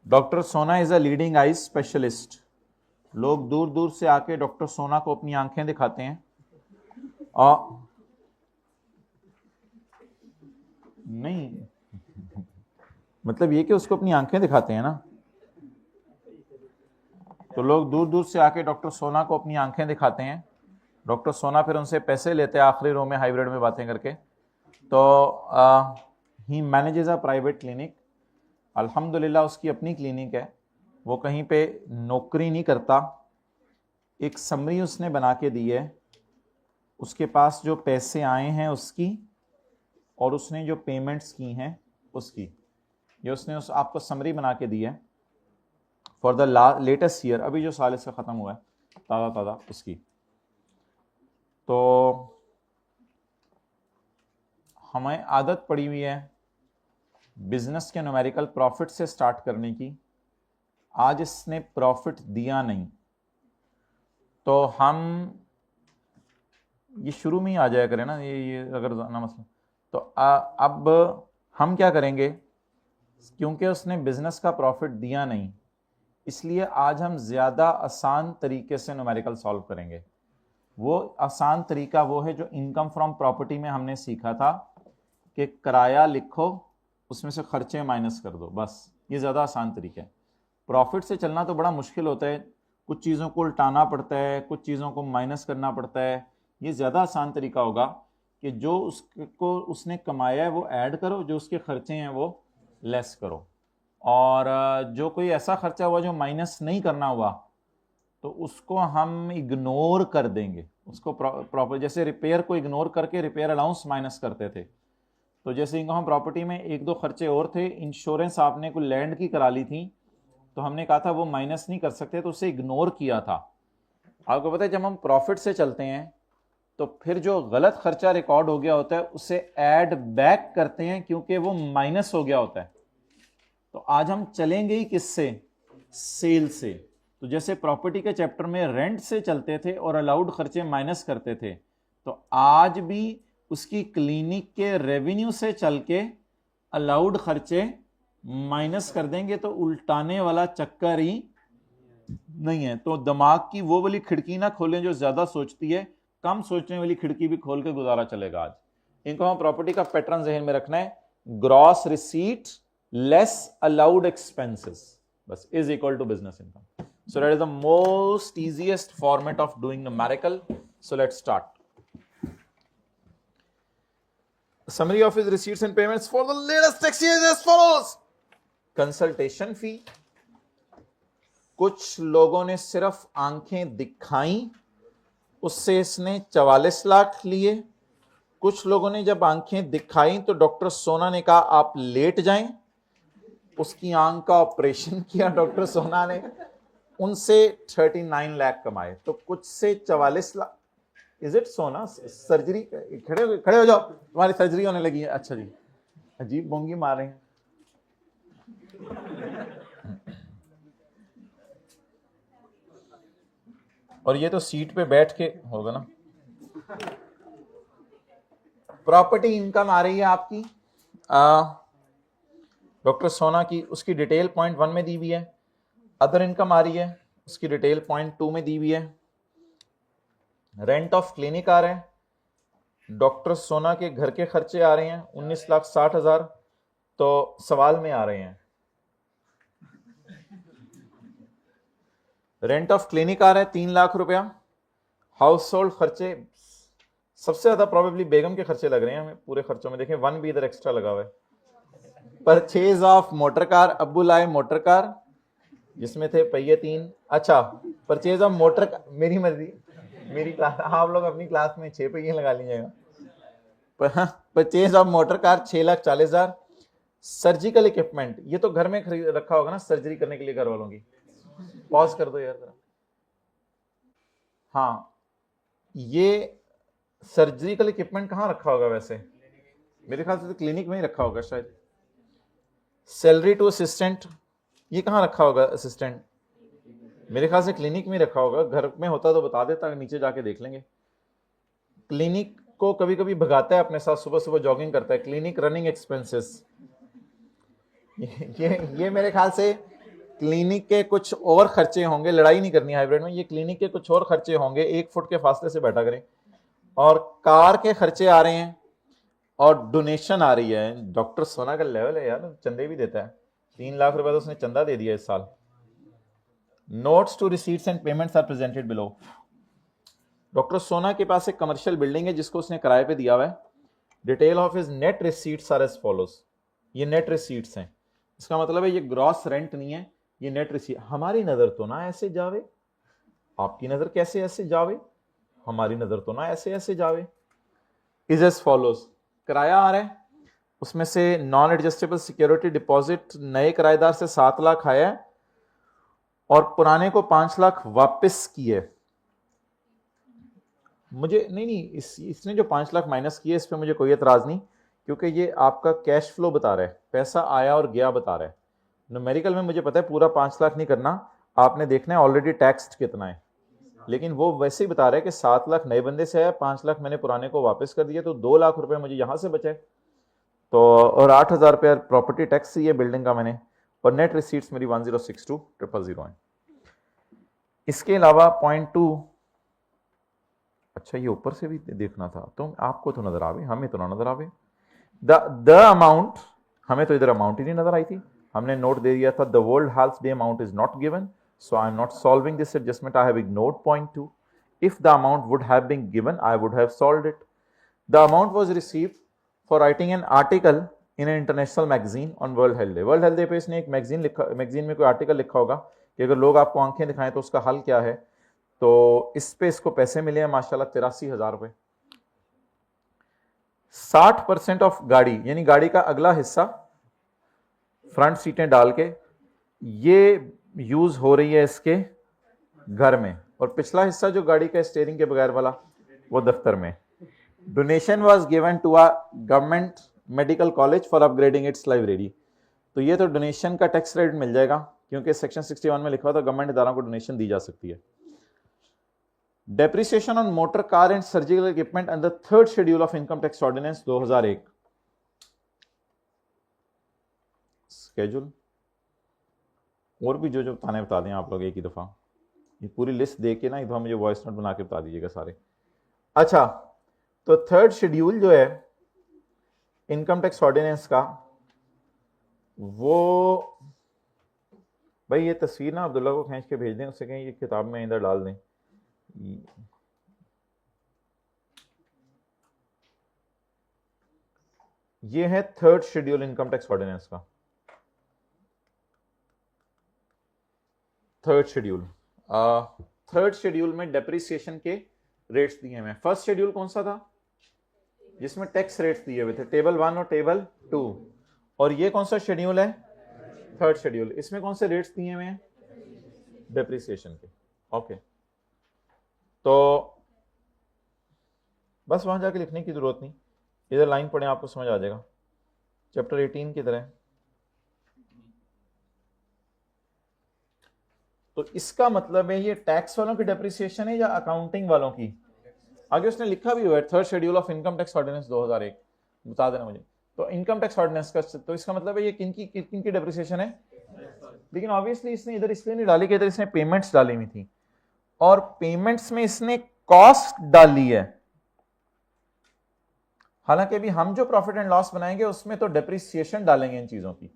डॉक्टर सोना is a leading eye specialist. लोग दूर दूर से आके डॉक्टर सोना को अपनी आंखें दिखाते हैं, और नहीं मतलब ये कि उसको अपनी आंखें दिखाते हैं ना, तो लोग दूर दूर से आके डॉक्टर सोना को अपनी आंखें दिखाते हैं, डॉक्टर सोना फिर उनसे पैसे लेते हैं आखिरी रो में हाइब्रिड में बातें करके। तो he manages a private clinic, अल्हम्दुलिल्लाह उसकी अपनी क्लिनिक है, वो कहीं पे नौकरी नहीं करता। एक समरी उसने बना के दी है, उसके पास जो पैसे आए हैं उसकी, और उसने जो पेमेंट्स की हैं उसकी, ये उसने आपको समरी बना के दी है फॉर द लेटेस्ट ईयर, अभी जो साल इसका ख़त्म हुआ है ताज़ा ताज़ा उसकी। तो हमें आदत पड़ी हुई है बिजनेस के न्यूमेरिकल प्रॉफिट से स्टार्ट करने की, आज इसने प्रॉफिट दिया नहीं, तो हम ये शुरू में ही आ जाया करें ना, ये अगर ना मसला, तो अब हम क्या करेंगे, क्योंकि उसने बिजनेस का प्रॉफिट दिया नहीं, इसलिए आज हम ज़्यादा आसान तरीके से न्यूमेरिकल सॉल्व करेंगे। वो आसान तरीका वो है जो इनकम फ्रॉम प्रॉपर्टी में हमने सीखा था कि किराया लिखो, उसमें से खर्चे माइनस कर दो, बस ये ज़्यादा आसान तरीका है। प्रॉफिट से चलना तो बड़ा मुश्किल होता है, कुछ चीज़ों को उल्टाना पड़ता है, कुछ चीज़ों को माइनस करना पड़ता है। ये ज़्यादा आसान तरीका होगा कि जो उसको उसने कमाया है वो ऐड करो, जो उसके खर्चे हैं वो लेस करो, और जो कोई ऐसा खर्चा हुआ जो माइनस नहीं करना हुआ तो उसको हम इग्नोर कर देंगे, उसको प्रॉपर, जैसे रिपेयर को इग्नोर करके रिपेयर अलाउंस माइनस करते थे। तो जैसे इनको हम प्रॉपर्टी में 1-2 खर्चे और थे, इंश्योरेंस आपने कोई लैंड की करा ली थी, तो हमने कहा था वो माइनस नहीं कर सकते, तो उसे इग्नोर किया था। आपको पता है जब हम प्रॉफिट से चलते हैं तो फिर जो गलत खर्चा रिकॉर्ड हो गया होता है उसे ऐड बैक करते हैं, क्योंकि वो माइनस हो गया होता है। तो आज हम चलेंगे ही किससे? सेल से। तो जैसे प्रॉपर्टी के चैप्टर में रेंट से चलते थे और अलाउड खर्चे माइनस करते थे, तो आज भी उसकी क्लिनिक के रेवेन्यू से चल के अलाउड खर्चे माइनस कर देंगे, तो उल्टाने वाला चक्कर ही नहीं है। तो दिमाग की वो वाली खिड़की ना खोलें जो ज्यादा सोचती है, कम सोचने वाली खिड़की भी खोल के गुजारा चलेगा आज। इनको हम प्रॉपर्टी का पैटर्न जहन में रखना है, gross receipt less allowed expenses बस is equal to business income. So that is the most easiest format of doing numerical. So let's start. Summary of his receipts and payments for the latest tax year is as follows. Consultation fee, कुछ लोगों ने सिर्फ आंखें दिखाई, उससे इसने 44 लाख लिए। कुछ लोगों ने जब आंखें दिखाई तो डॉक्टर सोना ने कहा आप लेट जाएं, उसकी आंख का ऑपरेशन किया डॉक्टर सोना ने, उनसे 39 लाख कमाए। तो कुछ से 44 लाख। इज इट सोना? सर्जरी खड़े हो जाओ, तुम्हारी सर्जरी होने लगी है। अच्छा जी, अजीब बोंगी मार रहे हैं। और ये तो सीट पे बैठ के होगा ना। प्रॉपर्टी इनकम आ रही है आपकी डॉक्टर सोना की, उसकी डिटेल पॉइंट 1 में दी हुई है। अदर इनकम आ रही है, उसकी डिटेल पॉइंट 2 में दी हुई है। रेंट ऑफ क्लिनिक आ रहे हैं, डॉक्टर सोना के घर के खर्चे आ रहे हैं 19,60,000, तो सवाल में आ रहे हैं। रेंट ऑफ क्लिनिक आ रहा है 3 लाख रुपया। हाउस होल्ड खर्चे सबसे ज्यादा प्रोबेबली बेगम के खर्चे लग रहे हैं हमें पूरे खर्चों में। देखें 1 भी इधर एक्स्ट्रा लगा हुआ है। परचेज ऑफ मोटर कार, अब्बू लाए मोटर कार जिसमें थे पहिए 3। अच्छा, परचेज ऑफ मोटर कार, मेरी मर्जी, मेरी क्लास, आप लोग अपनी क्लास में 6 पहिए लगा लीजिएगा। Purchase of motor car 6,40,000। Surgical equipment, ये तो घर में खरीद रखा होगा ना सर्जरी करने के लिए घर वालों की। पॉज कर दो यार जरा। हाँ, ये सर्जिकल इक्विपमेंट कहाँ रखा होगा वैसे? मेरे ख्याल से तो क्लिनिक में ही रखा होगा शायद। सैलरी टू असिस्टेंट, ये कहाँ रखा होगा असिस्टेंट? मेरे ख्याल से क्लिनिक में ही रखा होगा। घर में होता तो बता देता, नीचे जाके देख लेंगे। क्लिनिक को कभी कभी भगाता है अपने साथ, सुबह सुबह जॉगिंग करता है। क्लिनिक रनिंग एक्सपेंसेस, ये मेरे ख्याल से क्लिनिक के कुछ और खर्चे होंगे। लड़ाई नहीं करनी हाइब्रिड में, ये क्लिनिक के कुछ और खर्चे होंगे। 1 फुट के फासले से बैठा करें। और कार के खर्चे आ रहे हैं और डोनेशन आ रही है। डॉक्टर सोना का लेवल है यार, चंदे भी देता है। 3 लाख रुपए तो उसने चंदा दे दिया इस साल। Notes to receipts and payments are presented below. Doctor Sona के पास एक कमर्शियल बिल्डिंग है जिसको उसने किराए पे दिया हुआ है। Detail of his net receipts are as follows. ये नेट रिसीट्स हैं, इसका मतलब है ये ग्रॉस रेंट नहीं है, ये नेट रिसीट। हमारी नजर तो ना ऐसे जावे, आपकी नजर कैसे ऐसे जावे? हमारी नजर तो ना ऐसे ऐसे जावे। Is as follows. किराया आ रहा है, उसमें से नॉन एडजस्टेबल सिक्योरिटी डिपॉजिट नए किराएदार से 7 लाख आया है और पुराने को 5 लाख वापस किए। मुझे नहीं, इसने जो 5 लाख माइनस किए इस पर मुझे कोई एतराज नहीं, क्योंकि ये आपका कैश फ्लो बता रहा है, पैसा आया और गया बता रहा है। न्यूमेरिकल में मुझे पता है पूरा 5 लाख नहीं करना, आपने देखना है ऑलरेडी टैक्स कितना है, लेकिन वो वैसे ही बता रहा है कि 7 लाख नए बंदे से आया, 5 लाख मैंने पुराने को वापस कर दिया, तो 2 लाख रुपए मुझे यहां से बचे। तो और 8,000 रुपया प्रॉपर्टी टैक्स ये बिल्डिंग का मैंने, और नेट रिसीट्स मेरी 1062,000 है। इसके अलावा पॉइंट 2, अच्छा ये ऊपर से भी देखना था, तो आपको तो नजर आवे, हमें तो ना नजर आवे। द अमाउंट, हमें तो इधर अमाउंट ही नहीं नजर आई थी, हमने नोट दे दिया था the world health day amount is not given, so I am not solving this adjustment. I have ignored point 2. If the amount would have been given, I would have solved it. The amount was received for writing an article in an international magazine on World Health Day. World Health Day पे इसने एक magazine में कोई article लिखा होगा कि अगर लोग आपको आंखें दिखाएं तो उसका हल क्या है। तो इस पे इसको पैसे मिले हैं माशाल्लाह 83,000 रुपए। 60% ऑफ गाड़ी, यानी गाड़ी का अगला हिस्सा फ्रंट सीटें डाल के, ये यूज हो रही है इसके घर में, और पिछला हिस्सा जो गाड़ी का स्टीयरिंग के बगैर वाला वो दफ्तर में। Donation was given to a government medical college for upgrading its library. तो ये तो डोनेशन का टैक्स क्रेडिट मिल जाएगा, क्योंकि सेक्शन 61 में लिखा हुआ था गवर्नमेंट इदारों को डोनेशन दी जा सकती है। Depreciation on motor car and surgical equipment under third schedule of income tax ordinance 2001। Schedule और भी जो जो बताने बता दें आप लोग एक ही दफा, ये पूरी लिस्ट दे के ना एक दफा मुझे वॉइस नोट बना के बता दीजिएगा सारे। अच्छा, तो थर्ड शेड्यूल जो है इनकम टैक्स ऑर्डिनेंस का, वो भाई ये तस्वीर ना अब्दुल्ला को खींच के भेज दें, उससे कहें ये किताब में इधर डाल दें। ये है third schedule income tax ordinance का। थर्ड शेड्यूल में डेप्रिसिएशन के रेट्स दिए हुए हैं। फर्स्ट शेड्यूल कौन सा था जिसमें टैक्स रेट्स दिए हुए थे? टेबल 1 और टेबल 2। और ये कौन सा शेड्यूल है? Third schedule. इसमें कौन से रेट्स दिए हुए हैं? डेप्रिसिएशन के। ओके, तो बस वहां जाके लिखने की जरूरत नहीं, इधर लाइन पढ़े आपको समझ आ जाएगा। चैप्टर 18 की तरह। तो इसका मतलब है ये टैक्स वालों की डेप्रिसिएशन है या अकाउंटिंग वालों की? आगे उसने लिखा भी हुआ है third schedule of income tax ordinance 2001, बता देना मुझे। तो इनकम टैक्स ऑर्डिनेंस का, तो इसका मतलब है ये किन की डेप्रिसिएशन है? लेकिन ऑब्वियसली इसने इधर इसलिए नहीं डाली कि इधर इसने पेमेंट्स डाली हुई थी, और पेमेंट्स में इसने कॉस्ट डाली है। हालांकि अभी हम जो प्रॉफिट एंड लॉस बनाएंगे उसमें तो डेप्रिसिएशन डालेंगे इन चीजों की,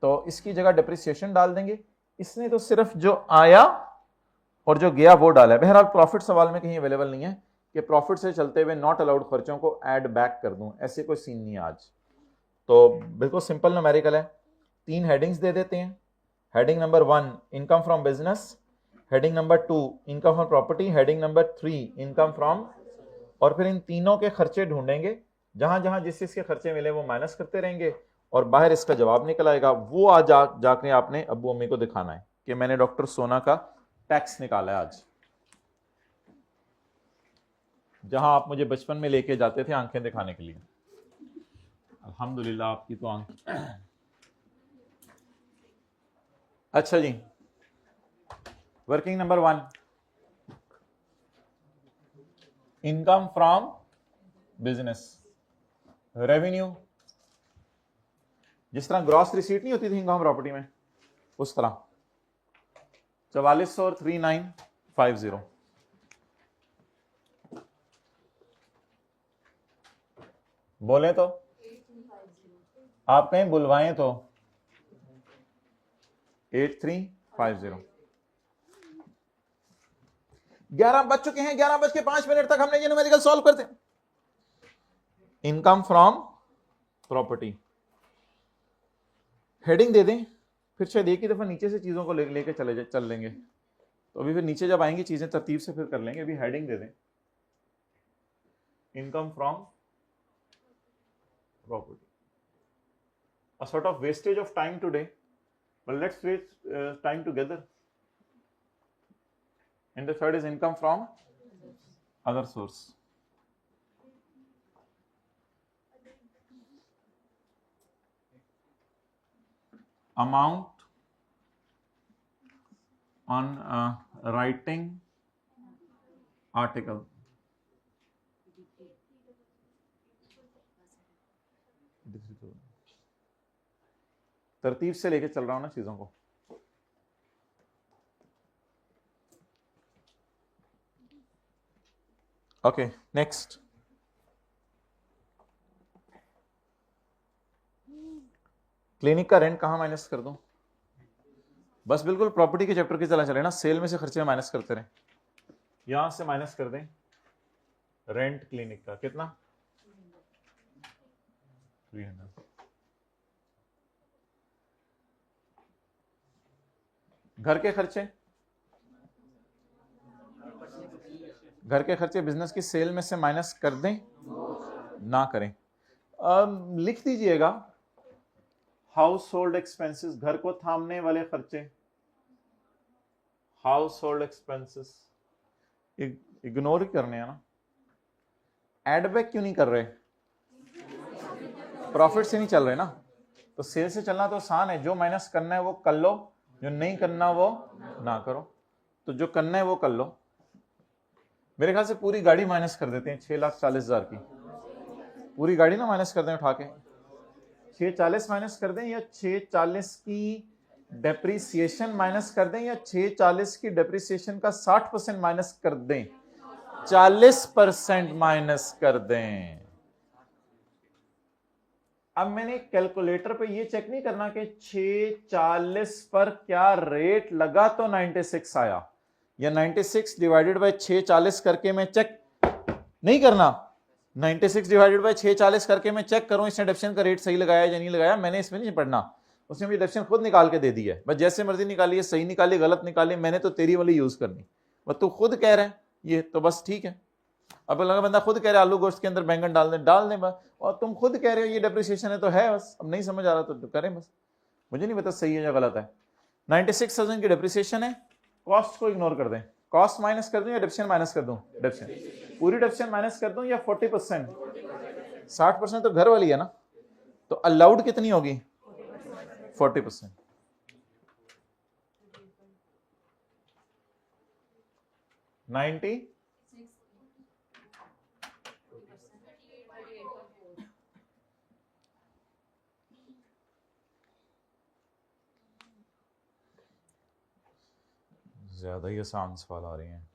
तो इसकी जगह डेप्रिसिएशन डाल देंगे। इसने तो सिर्फ जो आया और जो गया वो डाला है। बहरहाल प्रॉफिट सवाल में कहीं अवेलेबल नहीं है कि प्रॉफिट से चलते हुए नॉट अलाउड खर्चों को ऐड बैक कर दूं, ऐसे कोई सीन नहीं है आज। तो बिल्कुल सिंपल न्यूमेरिकल है। 3 हेडिंग्स दे देते हैं। Heading number 1 income from business, heading number 2 income from property, heading number 3 income from, और फिर इन तीनों के खर्चे ढूंढेंगे। जहां जहां जिस चीज के खर्चे मिले वो माइनस करते रहेंगे और बाहर इसका जवाब निकल आएगा। वो आज जाके आपने अब्बू अम्मी को दिखाना है कि मैंने डॉक्टर सोना का टैक्स निकाला है आज। जहां आप मुझे बचपन में लेके जाते थे आंखें दिखाने के लिए। अल्हम्दुलिल्लाह आपकी तो आंख। अच्छा जी, working number 1 income from business. Revenue जिस तरह ग्रॉस रिसीट नहीं होती थी इनकम प्रॉपर्टी में, उस तरह 4400 और 3950। बोले तो आप कहीं बुलवाएं तो 8350। 11 बज चुके हैं, 11:05 तक हमने ये न्यूमेरिकल सॉल्व करते हैं। इनकम फ्रॉम प्रॉपर्टी हेडिंग दे दें, फिर शायद एक ही दफा नीचे से चीजों को लेके चल लेंगे। तो अभी फिर नीचे जब आएंगी चीजें तरतीब से फिर कर लेंगे। अभी हेडिंग दे दें income from property. A sort of wastage of time today, but let's waste time together. And the third is income from other source. Amount on writing article. तरतीब से लेके चल रहा हूं ना चीजों को। Okay, next. क्लिनिक का रेंट कहां माइनस कर दूं? बस बिल्कुल प्रॉपर्टी के चैप्टर की तरह चले ना, सेल में से खर्चे माइनस करते रहे। यहां से माइनस कर दें रेंट क्लिनिक का, कितना? 300। घर के खर्चे, घर के खर्चे बिजनेस की सेल में से माइनस कर दें, ना करें। लिख दीजिएगा हाउस होल्ड एक्सपेंसेस, घर को थामने वाले खर्चे। हाउस होल्ड एक्सपेंसेस इग्नोर ही करने हैं ना, एड बैक क्यों नहीं कर रहे, प्रॉफिट से नहीं चल रहे ना, तो सेल से चलना तो आसान है, जो माइनस करना है वो कर लो, जो नहीं करना वो ना करो, तो जो करना है वो कर लो। मेरे ख्याल से पूरी गाड़ी माइनस कर देते हैं 6,40,000 की, पूरी गाड़ी ना माइनस कर दें उठा के, 640 माइनस कर दें या 640 की डेप्रीसिएशन माइनस कर दें या 640 की डेप्रीसिएशन का 60% माइनस कर दें, 40% माइनस कर दें। अब मैंने कैलकुलेटर पे ये चेक नहीं करना कि 640 पर क्या रेट लगा तो 96 आया, या 96 डिवाइडेड बाय 640 करके मैं चेक नहीं करना, 96 डिवाइडेड बाय 640 करके मैं चेक करूं इसने डिडक्शन का रेट सही लगाया या नहीं लगाया, मैंने इसमें नहीं पढ़ना, उसने भी डिडक्शन खुद निकाल के दे दी है, बस जैसे मर्जी निकालिए, सही निकाली गलत निकाली, मैंने तो तेरी वाली यूज करनी, बस तू खुद कह रहा है ये तो बस ठीक है। अब अगर बंदा खुद कह रहा है आलू गोश्त के अंदर बैंगन डाल दें बस, और तुम खुद कह रहे हो ये डेप्रिसिएशन है तो है, बस अब नहीं समझ आ रहा तो करें बस, मुझे नहीं पता सही है या गलत है। 96,000 की डेप्रिसिएशन है, कॉस्ट को इग्नोर कर दें, कॉस्ट माइनस कर दूं या डिडक्शन माइनस कर दूं, डिडक्शन पूरी डिडक्शन माइनस कर दूं या 40%, 60% तो घर वाली है ना, तो अलाउड कितनी होगी 40%। नाइन्टी ज्यादा ही आसान सवाल आ रहे हैं।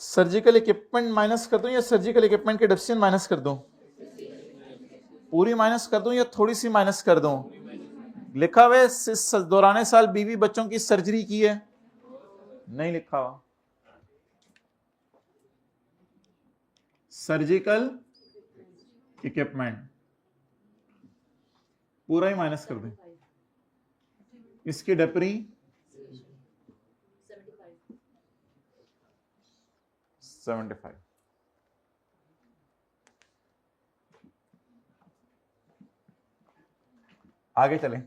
सर्जिकल इक्विपमेंट माइनस कर दूं या सर्जिकल इक्विपमेंट के डिडक्शन माइनस कर दूं, पूरी माइनस कर दूं या थोड़ी सी माइनस कर दूं, लिखा हुआ है इस दौरान साल बीवी बच्चों की सर्जरी की है, नहीं लिखा हुआ, सर्जिकल इक्विपमेंट पूरा ही माइनस कर दें, इसकी डेप्री 75। आगे चलें,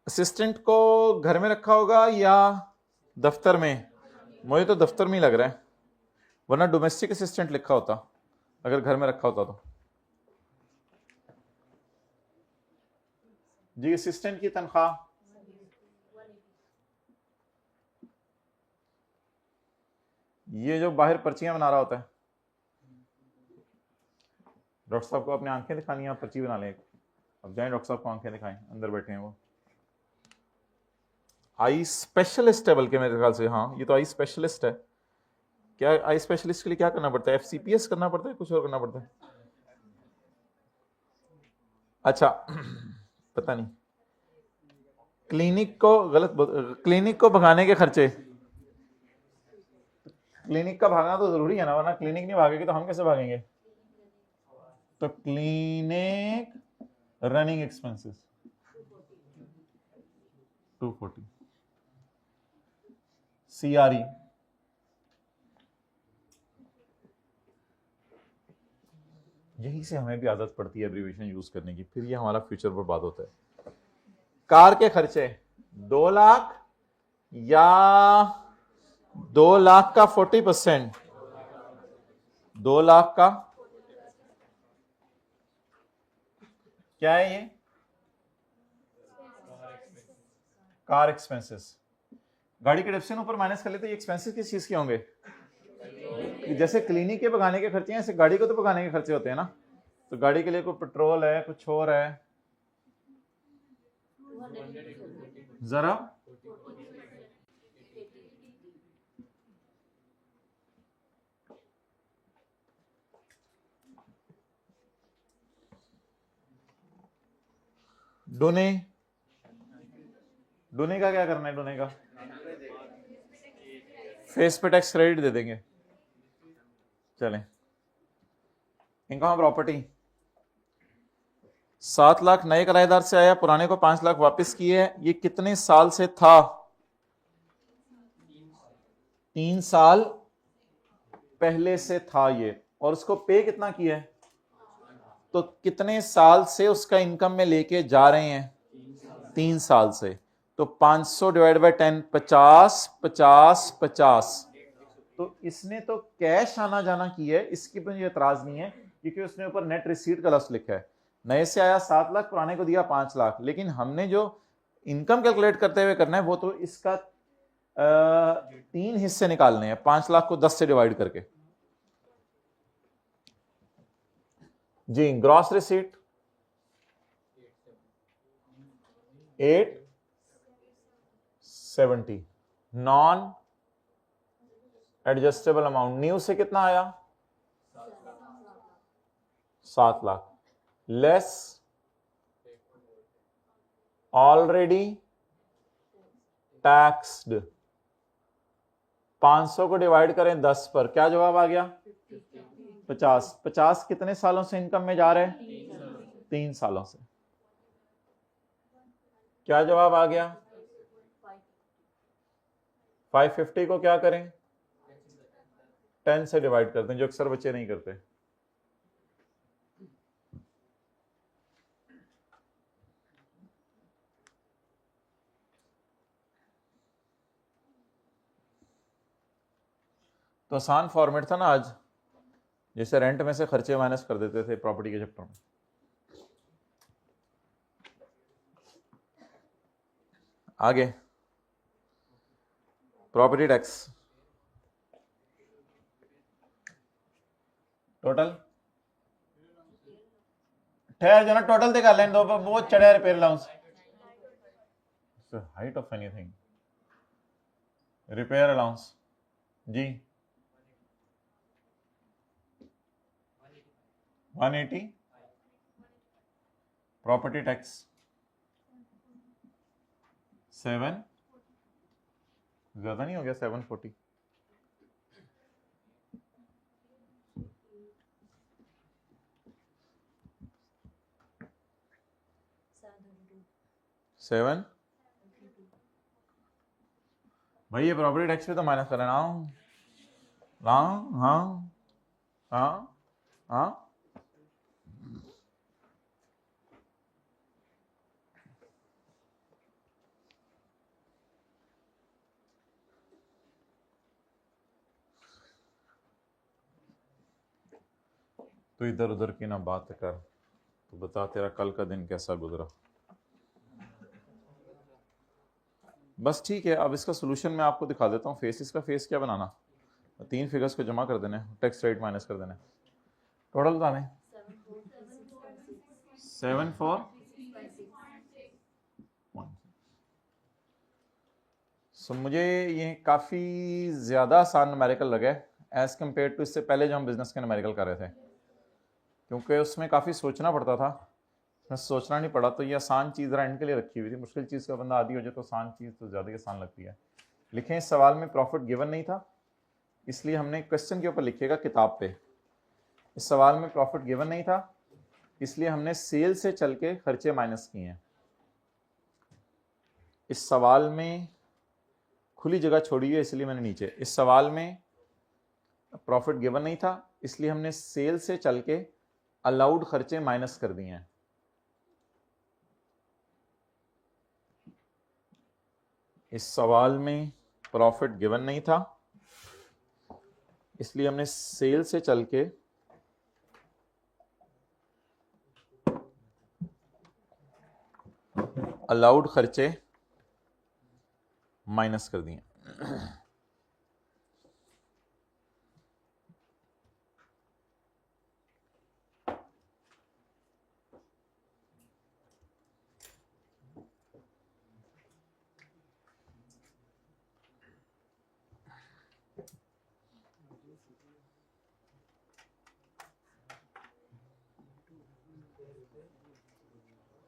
असिस्टेंट को घर में रखा होगा या दफ्तर में, मुझे तो दफ्तर में ही लग रहा है, वरना डोमेस्टिक असिस्टेंट लिखा होता अगर घर में रखा होता तो। जी असिस्टेंट की तनख्वाह ये जो बाहर पर्चियां बना रहा होता है, डॉक्टर साहब को अपनी आंखें दिखानी है, आप पर्ची बना लें, अब जाएं डॉक्टर साहब को आंखें दिखाएं, अंदर बैठे हैं वो, आई स्पेशलिस्ट है बल्कि मेरे ख्याल से, हाँ ये तो आई स्पेशलिस्ट है, क्या आई स्पेशलिस्ट के लिए क्या करना पड़ता है, FCPS करना पड़ता है, कुछ और करना पड़ता है, अच्छा पता नहीं, क्लिनिक को भगाने के खर्चे, क्लिनिक का भागना तो जरूरी है ना, वरना क्लिनिक नहीं भागेगी तो हम कैसे भागेंगे, तो क्लिनिक रनिंग एक्सपेंसेस 240, CRE यही से हमें भी आदत पड़ती है एब्रीविएशन यूज करने की, फिर ये हमारा फ्यूचर बर्बाद होता है। कार के खर्चे 2 लाख या 2 लाख का 40%, 2 लाख का क्या है ये, कार एक्सपेंसेस, गाड़ी के डिडक्शन ऊपर माइनस कर लेते, ये एक्सपेंसेस किस चीज के होंगे, जैसे क्लिनिक के भगाने के खर्चे हैं ऐसे गाड़ी को तो भगाने के खर्चे होते हैं ना, तो गाड़ी के लिए कोई पेट्रोल है कुछ और है, जरा डोने का क्या करना है, डोने का फेस पे टैक्स क्रेडिट दे देंगे, चलें। इनकम प्रॉपर्टी 7 लाख नए किराएदार से आया, पुराने को 5 लाख वापस किए, ये कितने साल से था, 3 साल पहले से था ये, और उसको पे कितना किया है, तो कितने साल से उसका इनकम में लेके जा रहे हैं? 3 साल से। तो 500 डिवाइड बाय 10, 50 50 50। तो इसने तो कैश आना जाना की है, इसकी पर मुझे एतराज नहीं है, क्योंकि उसने ऊपर नेट रिसीट का लफ्ज लिखा है। नए से आया 7 लाख, पुराने को दिया 5 लाख, लेकिन हमने जो इनकम कैलकुलेट करते हुए करना है वो तो इसका 3 हिस्से निकालने हैं, 5 लाख को 10 से डिवाइड करके। जी, gross receipt 870, non adjustable amount new से कितना आया? 7 लाख, लेस ऑलरेडी टैक्स्ड। 500 को डिवाइड करें 10 पर, क्या जवाब आ गया? 50। 50 कितने सालों से इनकम में जा रहे हैं? 3 सालों से। क्या जवाब आ गया? 550 को क्या करें? 10 से डिवाइड करते हैं, जो अक्सर बच्चे नहीं करते। तो आसान फॉर्मेट था ना आज, जैसे रेंट में से खर्चे माइनस कर देते थे प्रॉपर्टी के चैप्टर में। आगे प्रॉपर्टी टैक्स टोटल, ठहर जो ना, टोटल दिखा लें दो, वो चढ़े repair allowance, height of anything, repair allowance जी 180, प्रॉपर्टी टैक्स 7, ज्यादा नहीं हो गया? 740, सेवन। भाई ये प्रॉपर्टी टैक्स पे तो माइनस कर लेना। हाँ हाँ हाँ हाँ, तो इधर उधर की ना बात कर, तो बता तेरा कल का दिन कैसा गुजरा। बस ठीक है, अब इसका सोल्यूशन मैं आपको दिखा देता हूँ। फेस, इसका फेस क्या बनाना, 3 फिगर्स को जमा कर देने, टैक्स रेट माइनस कर देने, टोटल बता दें 7 4। सो मुझे ये काफ़ी ज़्यादा आसान न्यूमेरिकल लगे एज़ कम्पेयर टू इससे पहले जो हम बिजनेस के न्यूमेरिकल कर रहे थे, क्योंकि उसमें काफ़ी सोचना पड़ता था, इसमें सोचना नहीं पड़ा। तो ये आसान चीज़ रेंट के लिए रखी हुई थी। मुश्किल चीज़ का बंदा आदी हो जाए तो आसान चीज़ तो ज़्यादा ही आसान लगती है। लिखें, इस सवाल में प्रॉफिट गिवन नहीं था, इसलिए हमने क्वेश्चन के ऊपर लिखिएगा किताब पे। इस सवाल में प्रॉफिट गिवन नहीं था, इसलिए हमने सेल से चल के खर्चे माइनस किए हैं। इस सवाल में खुली जगह छोड़ी है, इसलिए मैंने नीचे। इस सवाल में प्रॉफिट गिवन नहीं था, इसलिए हमने सेल से चल के अलाउड खर्चे माइनस कर दिए हैं। इस सवाल में प्रॉफिट गिवन नहीं था, इसलिए हमने सेल से चल के अलाउड खर्चे माइनस कर दिए।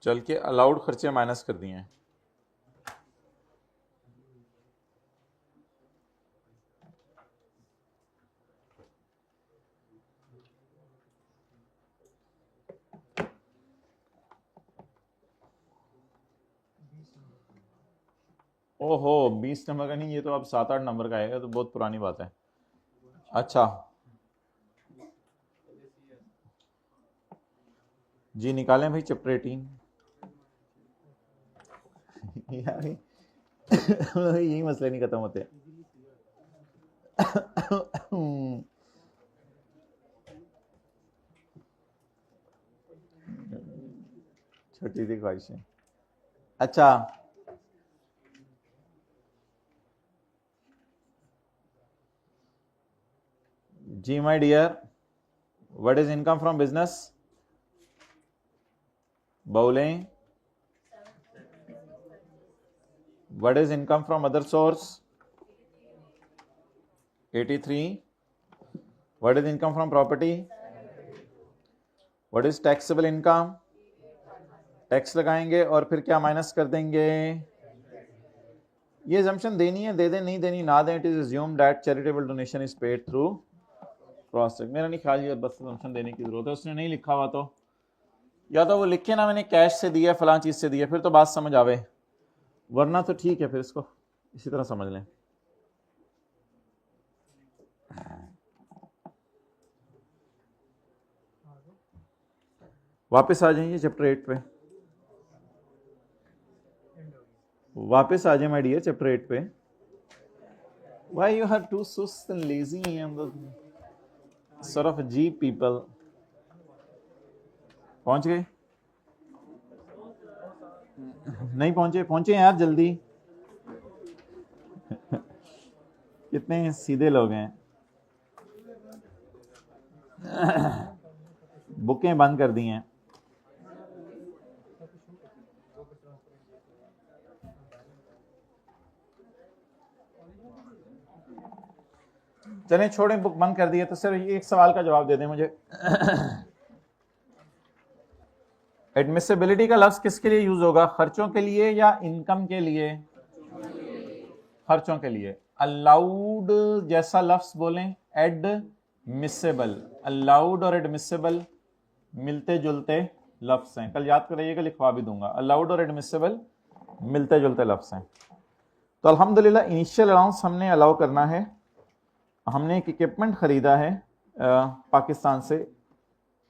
चल के अलाउड खर्चे माइनस कर दिए हैं। ओहो, 20 नंबर का नहीं, ये तो अब 7-8 नंबर का आएगा, तो बहुत पुरानी बात है। अच्छा, जी निकालें भाई चैप्टर 18। यार यही मसले नहीं खत्म होते। छोटी सी ख्वाहिशें। अच्छा, जी my dear, what is income from business? Bowling. What is income from other source? 83. What is income from property? What is taxable income? Tax लगाएंगे और फिर क्या माइनस कर देंगे? ये assumption देनी है, दे दें, नहीं देनी ना दें। It is assumed that charitable donation is paid through cross check। मेरा नहीं ख्याल ये बस assumption देने की जरूरत है। उसने नहीं लिखा हुआ तो या तो वो लिखे ना मैंने कैश से दिया फलां चीज से दिया, फिर तो बात समझ आवे, वरना तो ठीक है, फिर इसको इसी तरह समझ लें। वापस आ जाइए चैप्टर 8 पे, वापस आ जाए माय डियर चैप्टर 8 पे। Why you are too सुस्त and lazy and the sort of अजीब people। पहुंच गए? नहीं पहुंचे? पहुंचे यार जल्दी। कितने सीधे लोग हैं। बुकें बंद कर दी हैं। चलें छोड़ें, बुक बंद कर दिए तो सिर्फ एक सवाल का जवाब दे दें मुझे। एडमिसिबिलिटी का लफ्ज किसके लिए यूज होगा? खर्चों के लिए या इनकम के लिए? खर्चों के लिए। अलाउड जैसा लफ्ज बोलें, एडमिसेबल। अलाउड और एडमिसेबल मिलते जुलते लफ्ज हैं, कल याद करिएगा, लिखवा भी दूंगा। अलाउड और एडमिसेबल मिलते जुलते लफ्ज हैं। तो अल्हम्दुलिल्लाह इनिशियल अलाउंस हमने अलाउ करना है। हमने एक इक्विपमेंट खरीदा है पाकिस्तान से,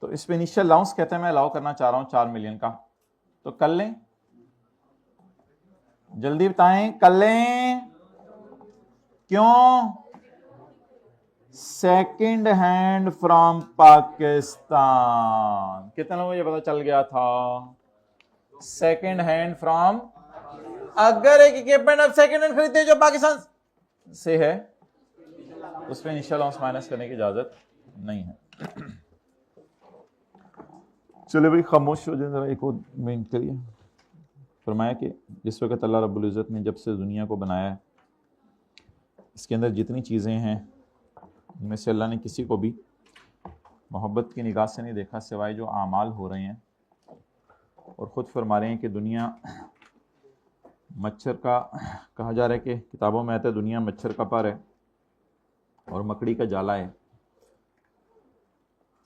तो इस पे इनिशियल अलाउंस कहते हैं मैं अलाउ करना चाह रहा हूं 4 मिलियन का। तो कर लें? जल्दी बताएं, कर लें? क्यों? Second hand from Pakistan. कितने लोगों को ये पता चल गया था? सेकंड हैंड फ्रॉम, अगर एक इक्विपमेंट आप सेकंड हैंड खरीदते जो पाकिस्तान से है, उसमें इनिशियल अलाउंस माइनस करने की इजाजत नहीं है। चलो भाई खामोश हो जाए जरा, एक और मिनट करिए। फरमाया कि जिस वक्त अल्लाह रब्बुल इज़्ज़त ने जब से दुनिया को बनाया है, इसके अंदर जितनी चीज़ें हैं उनमें से अल्लाह ने किसी को भी मोहब्बत की निगाह से नहीं देखा सिवाय जो आमाल हो रहे हैं। और ख़ुद फरमा रहे हैं कि दुनिया मच्छर का, कहा जा रहा है कि किताबों में आता है दुनिया मच्छर का पर है और मकड़ी का जाला है।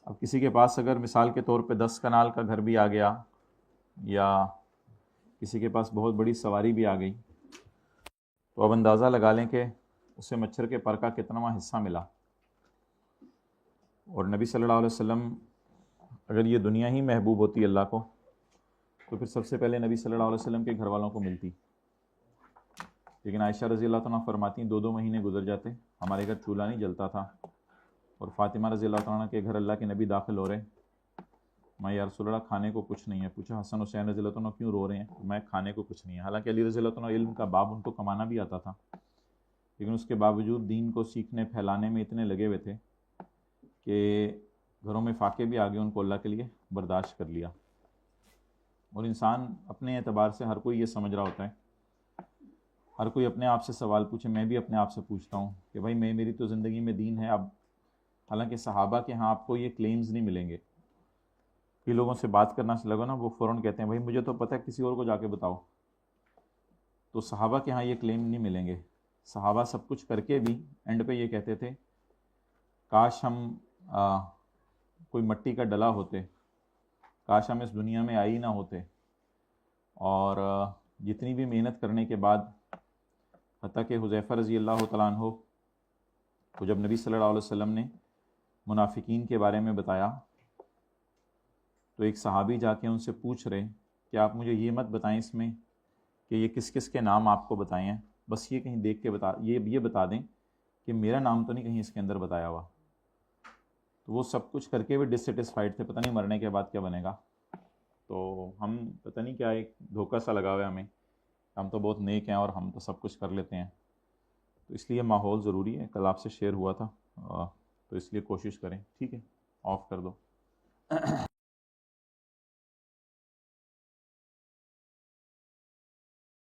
अब किसी के पास अगर मिसाल के तौर पे 10 कनाल का घर भी आ गया या किसी के पास बहुत बड़ी सवारी भी आ गई, तो अब अंदाज़ा लगा लें कि उसे मच्छर के पर का कितनावां हिस्सा मिला। और नबी सल्लल्लाहु अलैहि वसल्लम, अगर ये दुनिया ही महबूब होती अल्लाह को, तो फिर सबसे पहले नबी सल्लल्लाहु अलैहि वसल्लम के घर वालों को मिलती। लेकिन आयशा रज़ी अल्लाह तआला फरमाती 2-2 महीने गुजर जाते, हमारे घर चूल्हा नहीं जलता था। और फ़ातिमा रज़ी अल्लाह तआला के घर अल्लाह के नबी दाखिल हो रहे, मैं या रसूल अल्लाह खाने को कुछ नहीं है। पूछा हसन हुसैन रज़ी अल्लाह तआला क्यों रो रहे हैं? मैं खाने को कुछ नहीं है। हालांकि अली रज़ी अल्लाह तआला इल्म का बाब उनको कमाना भी आता था, लेकिन उसके बावजूद दीन को सीखने फैलाने में इतने लगे हुए थे कि घरों में फाके भी आ गए, उनको अल्लाह के लिए बर्दाश्त कर लिया। और इंसान अपने एतबार से हर कोई ये समझ रहा होता है, हर कोई अपने आप से सवाल पूछे। मैं भी अपने आप से पूछता हूँ कि भाई मेरी तो ज़िंदगी में दीन है। अब हालांकि सहाबा के यहाँ आपको ये क्लेम्स नहीं मिलेंगे। कई लोगों से बात करना से लगो ना, वो फ़ौरन कहते हैं भाई मुझे तो पता है, किसी और को जाके बताओ। तो सहाबा के यहाँ ये क्लेम नहीं मिलेंगे। सहाबा सब कुछ करके भी एंड पे ये कहते थे काश हम कोई मट्टी का डला होते, काश हम इस दुनिया में आई ना होते। और जितनी भी मेहनत करने के बाद, हत्ता कि हुज़ैफ़ा रज़ी अल्लाह तआला अन्हु को जब नबी सल्लल्लाहु अलैहि वसल्लम ने मुनाफिकीन के बारे में बताया, तो एक सहाबी जाके उनसे पूछ रहे कि आप मुझे ये मत बताएं इसमें कि ये किस किस के नाम आपको बताए हैं, बस ये कहीं देख के ये बता दें कि मेरा नाम तो नहीं कहीं इसके अंदर बताया हुआ। तो वो सब कुछ करके भी डिससेटिस्फाइड थे, पता नहीं मरने के बाद क्या बनेगा। तो हम पता नहीं क्या एक धोखा सा लगा हुआ है हमें, हम तो बहुत नेक हैं और हम तो सब कुछ कर लेते हैं। तो इसलिए माहौल ज़रूरी है, कल आपसे शेयर हुआ था, तो इसलिए कोशिश करें। ठीक है, ऑफ़ कर दो।